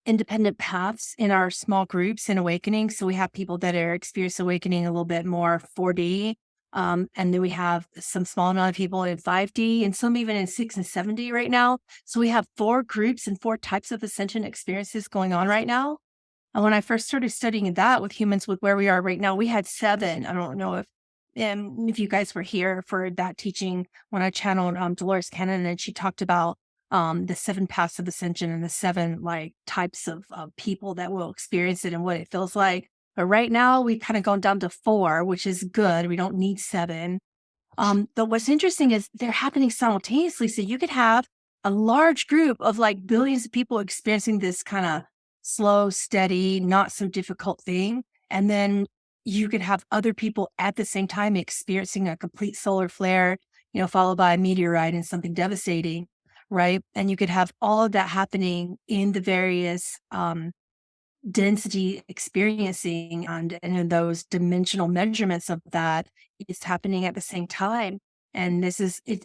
independent paths in our small groups in awakening. So we have people that are experiencing awakening a little bit more 4D. And then we have some small amount of people in 5D and some even in 6 and 7D right now. So we have 4 groups and 4 types of ascension experiences going on right now. And when I first started studying that with humans, with where we are right now, we had 7. I don't know if you guys were here for that teaching when I channeled Dolores Cannon, and she talked about the 7 paths of ascension and the 7 like types of people that will experience it and what it feels like. But right now we've kind of gone down to 4, which is good. We don't need 7. But what's interesting is they're happening simultaneously. So you could have a large group of like billions of people experiencing this kind of slow, steady, not so difficult thing. And then you could have other people at the same time experiencing a complete solar flare, followed by a meteorite and something devastating, right? And you could have all of that happening in the various density experiencing and in those dimensional measurements of that is happening at the same time. And this is it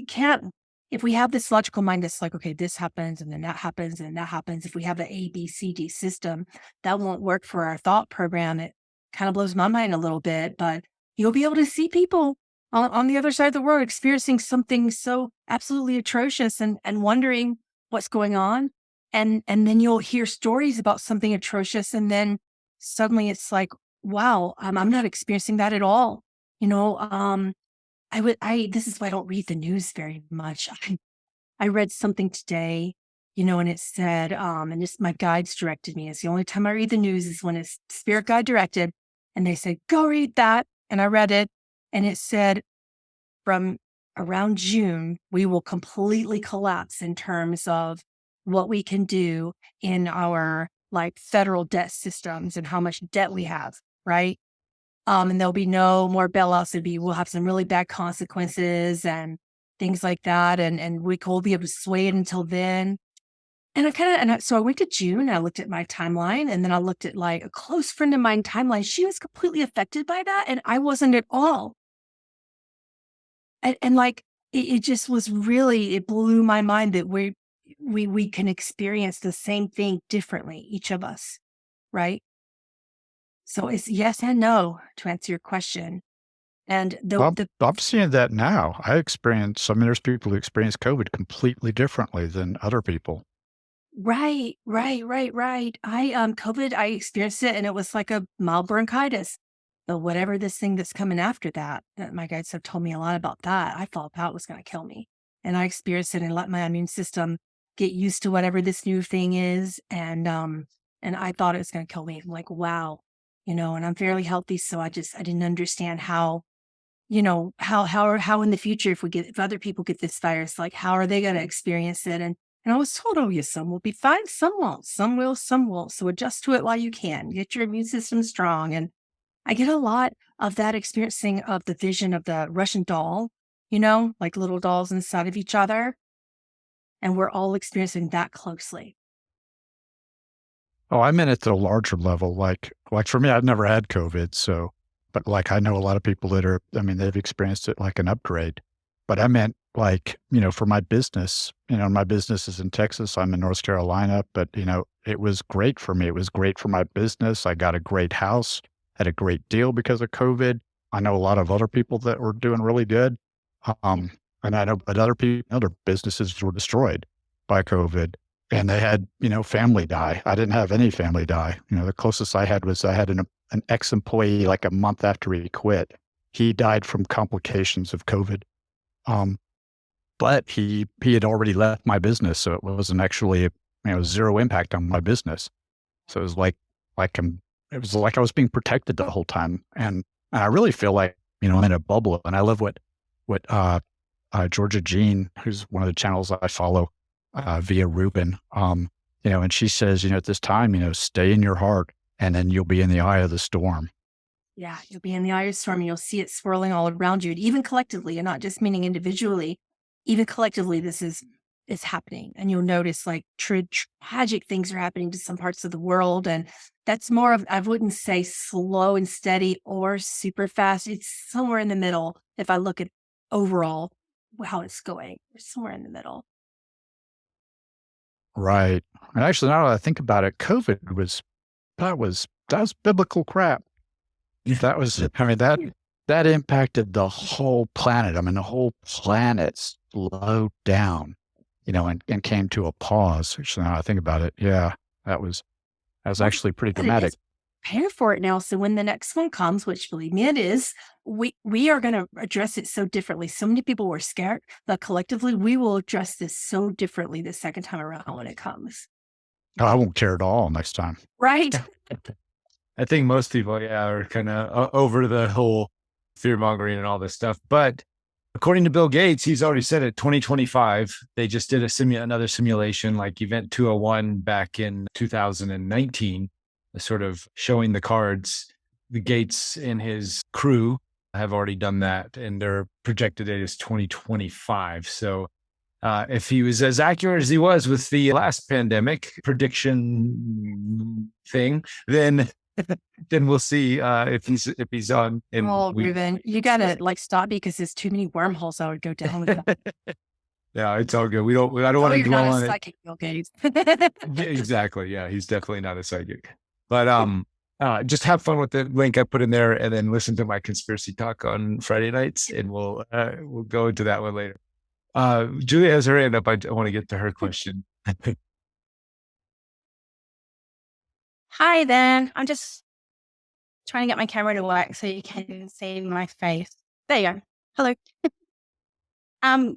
can't, if we have this logical mind that's like, okay, this happens and then that happens and that happens, if we have the ABCD system, that won't work for our thought program. It kind of blows my mind a little bit, but you'll be able to see people on the other side of the world experiencing something so absolutely atrocious and wondering what's going on. And then you'll hear stories about something atrocious, and then suddenly it's like, wow, I'm not experiencing that at all. This is why I don't read the news very much. I read something today, and it said, and this, my guides directed me. It's the only time I read the news is when it's spirit guide directed. And they said, go read that. And I read it, and it said from around June, we will completely collapse in terms of what we can do in our like federal debt systems and how much debt we have, right? And there'll be no more bailouts. We'll have some really bad consequences and things like that. And we will be able to sway it until then. And so I went to June, I looked at my timeline, and then I looked at like a close friend of mine timeline. She was completely affected by that. And I wasn't at all. And like, it just was really, it blew my mind that we can experience the same thing differently, each of us, right? So it's yes and no to answer your question. And I'm seeing that now. There's people who experience COVID completely differently than other people. right. COVID, I experienced it and it was like a mild bronchitis. But whatever this thing that's coming after that, my guides have told me a lot about that. I thought that was going to kill me. And I experienced it and let my immune system get used to whatever this new thing is. And I thought it was going to kill me. I'm like, wow, and I'm fairly healthy. So I didn't understand how, how in the future, if other people get this virus, like how are they going to experience it? And I was told, oh, yes, some will be fine, some won't, some will, some won't. So adjust to it while you can. Get your immune system strong. And I get a lot of that experiencing of the vision of the Russian doll, like little dolls inside of each other. And we're all experiencing that closely. Oh, I meant at a larger level. Like for me, I've never had COVID. But like I know a lot of people they've experienced it like an upgrade. But I meant like, for my business, my business is in Texas. I'm in North Carolina, but it was great for me. It was great for my business. I got a great house. had a great deal because of COVID. I know a lot of other people that were doing really good. Um, and I know but other people, other businesses were destroyed by COVID and they had, family die. I didn't have any family die. The closest I had was I had an ex-employee like a month after he quit. He died from complications of COVID. Um, but he had already left my business. So it wasn't actually, zero impact on my business. So it was it was like I was being protected the whole time. And I really feel like, I'm in a bubble. And I love what Georgia Jean, who's one of the channels I follow, via Ruben, and she says, at this time, stay in your heart and then you'll be in the eye of the storm. Yeah, you'll be in the eye of the storm and you'll see it swirling all around you, and even collectively, and not just meaning individually. Even collectively, this is happening, and you'll notice like tragic things are happening to some parts of the world, and that's more of, I wouldn't say slow and steady or super fast. It's somewhere in the middle. If I look at overall how it's going, it's somewhere in the middle. Right. And actually, now that I think about it, COVID that was biblical crap. That was, that impacted the whole planet. I mean, the whole planet slowed down, and came to a pause. Actually, now I think about it. Yeah, that was actually pretty But it dramatic. is. Prepare for it now. So when the next one comes, which believe me, it is, we are going to address it so differently. So many people were scared, but collectively, we will address this so differently the second time around when it comes. Oh, I won't care at all next time. Right? I think most people, are kind of over the whole fear mongering and all this stuff. But according to Bill Gates, he's already said it, 2025, they just did another simulation like Event 201 back in 2019, sort of showing the cards. The Gates and his crew have already done that, and their projected date is 2025. So if he was as accurate as he was with the last pandemic prediction thing, then we'll see if he's on. And Ruben, you gotta stop because there's too many wormholes I would go down with that. Yeah, it's all good. I don't want to dwell on it. Psychic, Bill Gates. Exactly. Yeah, he's definitely not a psychic. But just have fun with the link I put in there, and then listen to my conspiracy talk on Friday nights, and we'll go into that one later. Julia has her hand up. I want to get to her question. Hi there. I'm just trying to get my camera to work so you can see my face. There you go. Hello.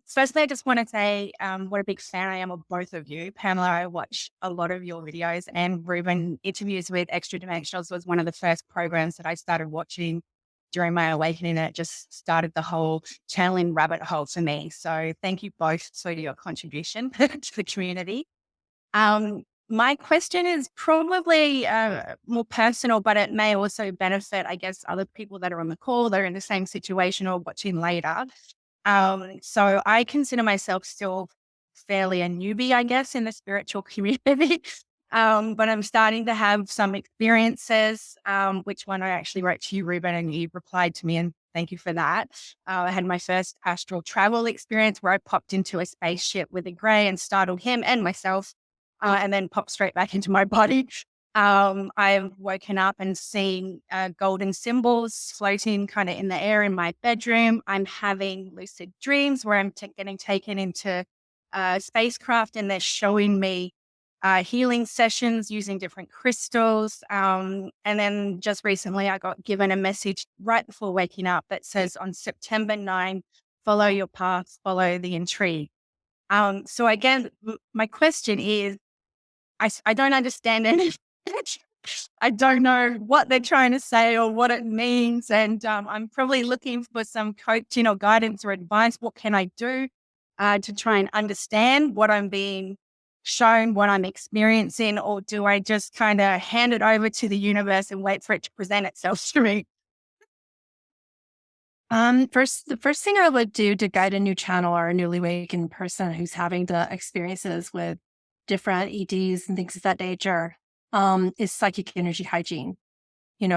Firstly, I just want to say what a big fan I am of both of you. Pamela, I watch a lot of your videos, and Ruben, interviews with Extra Dimensionals was one of the first programs that I started watching during my awakening, and it just started the whole channeling rabbit hole for me. So thank you both for your contribution to the community. My question is probably more personal, but it may also benefit, I guess, other people that are on the call that are in the same situation or watching later. So I consider myself still fairly a newbie, I guess, in the spiritual community. But I'm starting to have some experiences, which one I actually wrote to you, Ruben, and you replied to me, and thank you for that. I had my first astral travel experience where I popped into a spaceship with a grey and startled him and myself, and then popped straight back into my body. I've woken up and seen golden symbols floating kind of in the air in my bedroom. I'm having lucid dreams where I'm getting taken into spacecraft, and they're showing me healing sessions using different crystals. And then just recently I got given a message right before waking up that says, on September 9, follow your path, follow the intrigue. So again, my question is, I don't understand any. I don't know what they're trying to say or what it means. And I'm probably looking for some coaching or guidance or advice. What can I do to try and understand what I'm being shown, what I'm experiencing? Or do I just kind of hand it over to the universe and wait for it to present itself to me? The first thing I would do to guide a new channel or a newly awakened person who's having the experiences with different EDs and things of that nature, is psychic energy hygiene.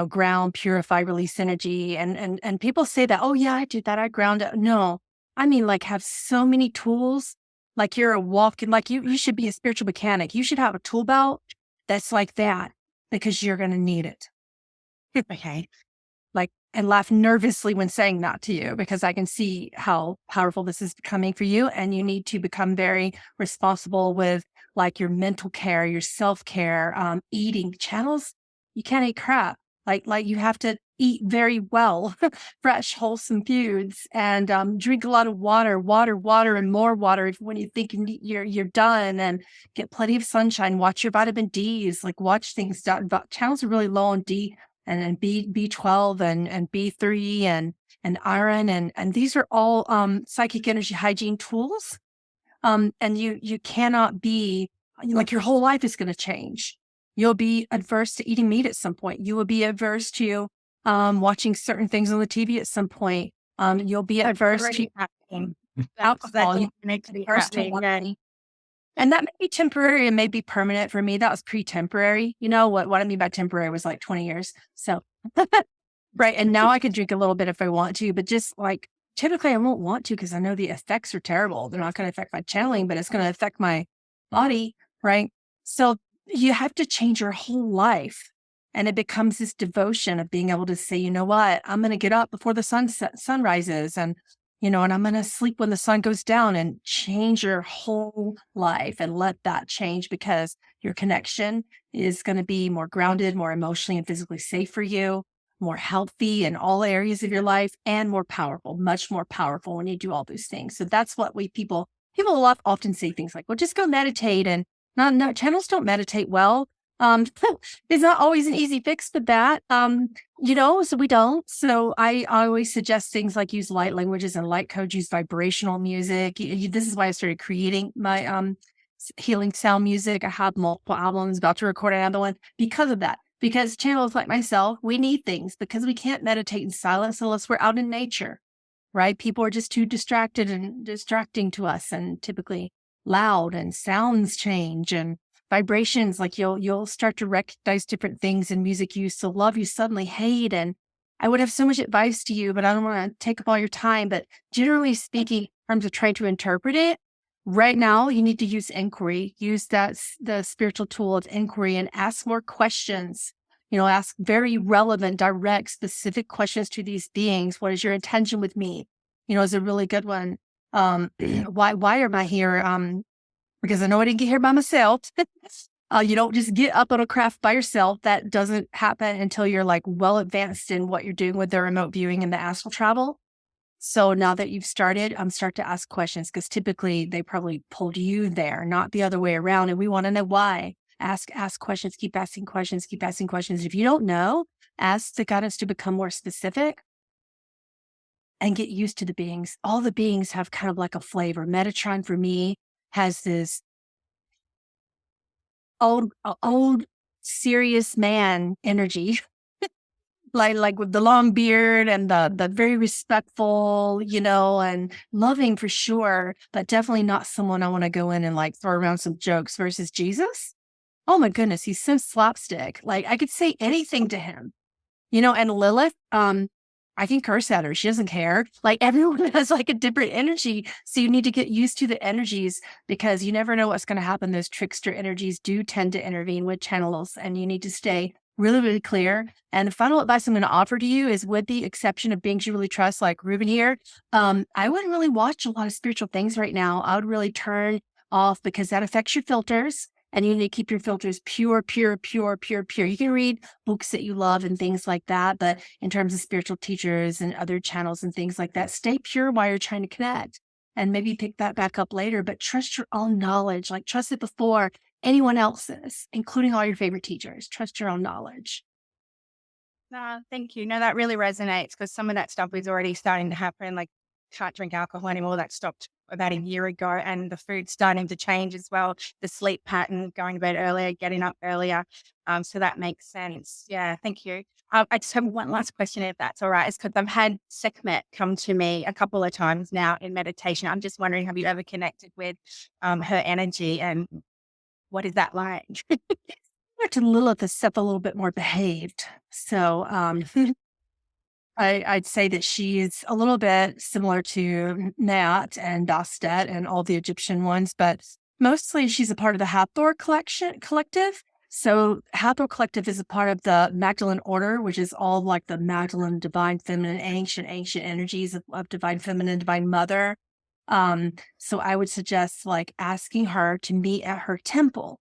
Ground, purify, release energy. And people say that, oh yeah, I do that. I ground it. No, I mean, have so many tools. Like you're a walking, you should be a spiritual mechanic. You should have a tool belt that's like that, because you're going to need it. Okay. And laugh nervously when saying that to you, because I can see how powerful this is becoming for you. And you need to become very responsible with like your mental care, your self-care, eating channels. You can't eat crap. Like you have to eat very well, fresh, wholesome foods, and drink a lot of water, and more water when you think you're done, and get plenty of sunshine. Watch your vitamin D's, like watch things. Channels are really low on D and B12 and B3 and iron, and these are all psychic energy hygiene tools. And you cannot be like, your whole life is going to change. You'll be adverse to eating meat at some point. You will be adverse to watching certain things on the TV at some point. You'll be adverse to Already happening. alcohol. That's You'll needs to be be adverse to happening. wine. And that may be temporary and may be permanent. For me, that was pre-temporary. You know what I mean by temporary was like 20 years. So, right. And now I could drink a little bit if I want to, but just like typically I won't want to, because I know the effects are terrible. They're not going to affect my channeling, but it's going to affect my body. Right. So you have to change your whole life. And it becomes this devotion of being able to say, you know what, I'm going to get up before the sun rises, and and I'm going to sleep when the sun goes down, and change your whole life and let that change, because your connection is going to be more grounded, more emotionally and physically safe for you, more healthy in all areas of your life, and more powerful, much more powerful when you do all those things. So that's what people often say things like, well, just go meditate. And no, channels don't meditate well. It's not always an easy fix for that. So we don't. So I always suggest things like use light languages and light codes, use vibrational music. This is why I started creating my healing sound music. I have multiple albums, about to record another one because of that. Because channels like myself, we need things, because we can't meditate in silence unless we're out in nature, right? People are just too distracted and distracting to us, and typically loud, and sounds change, and vibrations. Like you'll start to recognize different things in music you used to love, you suddenly hate. And I would have so much advice to you, but I don't want to take up all your time. But generally speaking, in terms of trying to interpret it, right now you need to use inquiry. Use the spiritual tool of inquiry, and ask more questions. Ask very relevant, direct, specific questions to these beings. What is your intention with me? Is a really good one. Why am I here? Because I know I didn't get here by myself. You don't just get up on a craft by yourself. That doesn't happen until you're like well advanced in what you're doing with the remote viewing and the astral travel. So now that you've started, start to ask questions, because typically they probably pulled you there, not the other way around. And we want to know why. Ask questions, keep asking questions, keep asking questions. If you don't know, ask the guidance to become more specific, and get used to the beings. All the beings have kind of like a flavor. Metatron for me has this old serious man energy, like with the long beard and the very respectful, and loving for sure, but definitely not someone I want to go in and like throw around some jokes. Versus Jesus, oh my goodness, he's so slapstick. Like I could say anything to him, and Lilith, I can curse at her. She doesn't care. Like everyone has like a different energy. So you need to get used to the energies, because you never know what's going to happen. Those trickster energies do tend to intervene with channels, and you need to stay really, really clear. And the final advice I'm going to offer to you is, with the exception of beings you really trust, like Ruben here, I wouldn't really watch a lot of spiritual things right now. I would really turn off, because that affects your filters. And you need to keep your filters pure, pure, pure, pure, pure. You can read books that you love and things like that. But in terms of spiritual teachers and other channels and things like that, stay pure while you're trying to connect, and maybe pick that back up later. But trust your own knowledge. Like trust it before anyone else's, including all your favorite teachers. Trust your own knowledge. Thank you. No, that really resonates, because some of that stuff is already starting to happen. Like can't drink alcohol anymore. That stopped about a year ago, and the food's starting to change as well. The sleep pattern, going to bed earlier, getting up earlier. So that makes sense. Yeah, thank you. I just have one last question, if that's all right. It's because I've had Sekhmet come to me a couple of times now in meditation. I'm just wondering, have you ever connected with her energy, and what is that like? To Lilith is a little bit more behaved. So I'd say that she is a little bit similar to Nat and Bastet and all the Egyptian ones, but mostly she's a part of the Hathor collective. So Hathor Collective is a part of the Magdalene Order, which is all like the Magdalene, divine feminine, ancient energies of divine feminine, divine mother. So I would suggest like asking her to meet at her temple.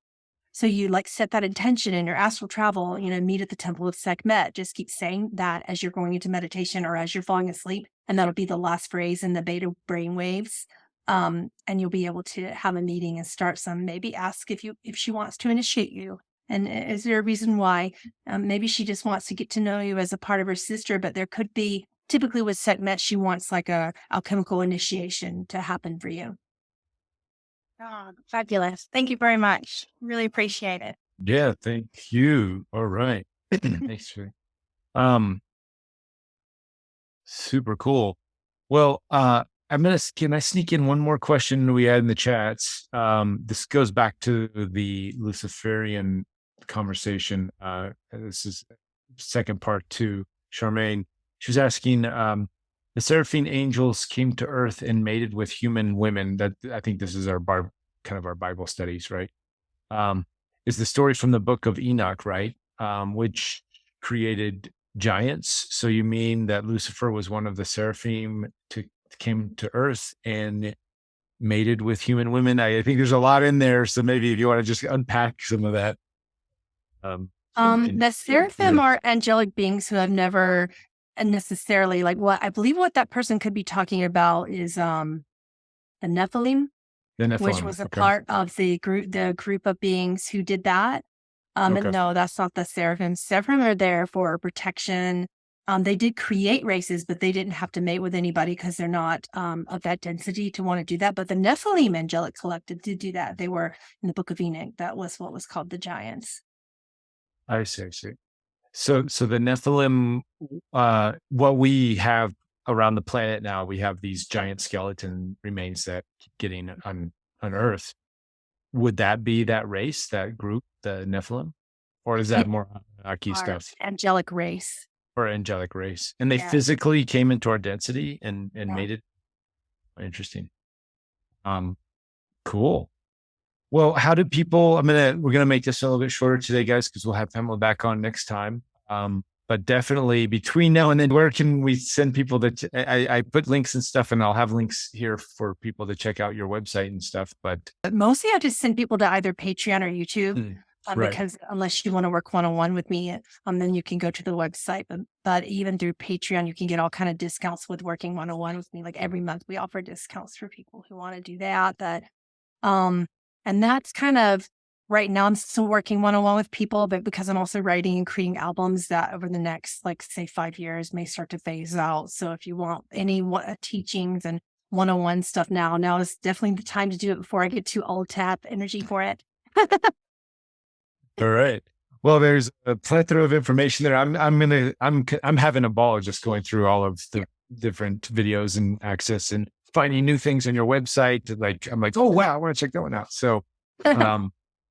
So you like set that intention in your astral travel, meet at the temple of Sekhmet. Just keep saying that as you're going into meditation or as you're falling asleep. And that'll be the last phrase in the beta brainwaves. And you'll be able to have a meeting and start some, maybe ask if she wants to initiate you. And is there a reason why? Maybe she just wants to get to know you as a part of her sister, but there could be, typically with Sekhmet, she wants like a alchemical initiation to happen for you. Oh, fabulous. Thank you very much. Really appreciate it. Yeah, thank you. All right. Thanks for super cool. Well, can I sneak in one more question we had in the chats? This goes back to the Luciferian conversation. This is second part to Charmaine. She was asking, the Seraphim angels came to earth and mated with human women. That I think this is our kind of our Bible studies, right? Is the story from the book of Enoch, right? Which created giants. So you mean that Lucifer was one of the Seraphim came to earth and mated with human women? I think there's a lot in there. So maybe if you want to just unpack some of that. The Seraphim are angelic beings who have never necessarily I believe what that person could be talking about is the Nephilim, which was a part of the group of beings who did that. And no, that's not the Seraphim. Seraphim are there for protection. They did create races, but they didn't have to mate with anybody because they're not of that density to want to do that. But the Nephilim angelic collective did do that. They were in the book of Enoch. That was what was called the giants. I see. So the Nephilim, what we have around the planet now, we have these giant skeleton remains that keep getting unearthed. Would that be that race, that group, the Nephilim? Or is that more Anunnaki stuff? Angelic race. Or angelic race. And they physically came into our density and made it interesting. Cool. Well, how do people, we're going to make this a little bit shorter today, guys, because we'll have Pamela back on next time. But definitely between now and then, where can we send people that I put links and stuff, and I'll have links here for people to check out your website and stuff. But mostly I just send people to either Patreon or YouTube. Because unless you want to work one-on-one with me, then you can go to the website. But even through Patreon, you can get all kind of discounts with working one-on-one with me. Like every month, we offer discounts for people who want to do that. And that's kind of right now. I'm still working one-on-one with people, but because I'm also writing and creating albums that over the next, say 5 years, may start to phase out. So if you want any teachings and one-on-one stuff now is definitely the time to do it before I get too old to have energy for it. All right. Well, there's a plethora of information there. I'm having a ball just going through all of the different videos and access and finding new things on your website. I'm like, oh wow, I want to check that one out. So,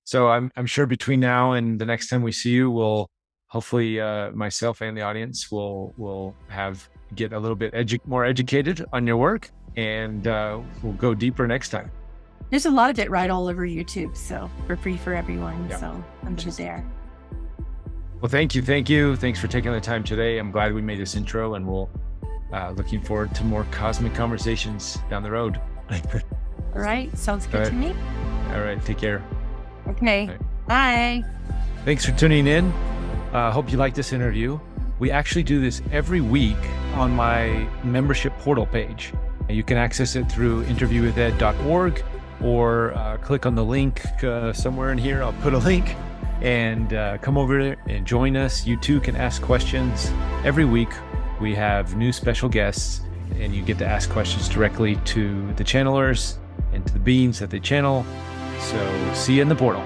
so I'm sure between now and the next time we see you, we'll hopefully myself and the audience will get a little bit more educated on your work, and we'll go deeper next time. There's a lot of it right all over YouTube, so for free for everyone. Yeah. So I'm just there. Well, thank you. Thanks for taking the time today. I'm glad we made this intro, and we'll looking forward to more cosmic conversations down the road. All right. Sounds good to me. All right. Take care. Okay. Right. Bye. Thanks for tuning in. Hope you like this interview. We actually do this every week on my membership portal page. You can access it through interviewwithed.org or click on the link somewhere in here. I'll put a link, and come over and join us. You too can ask questions. Every week we have new special guests, and you get to ask questions directly to the channelers and to the beings that they channel. So see you in the portal.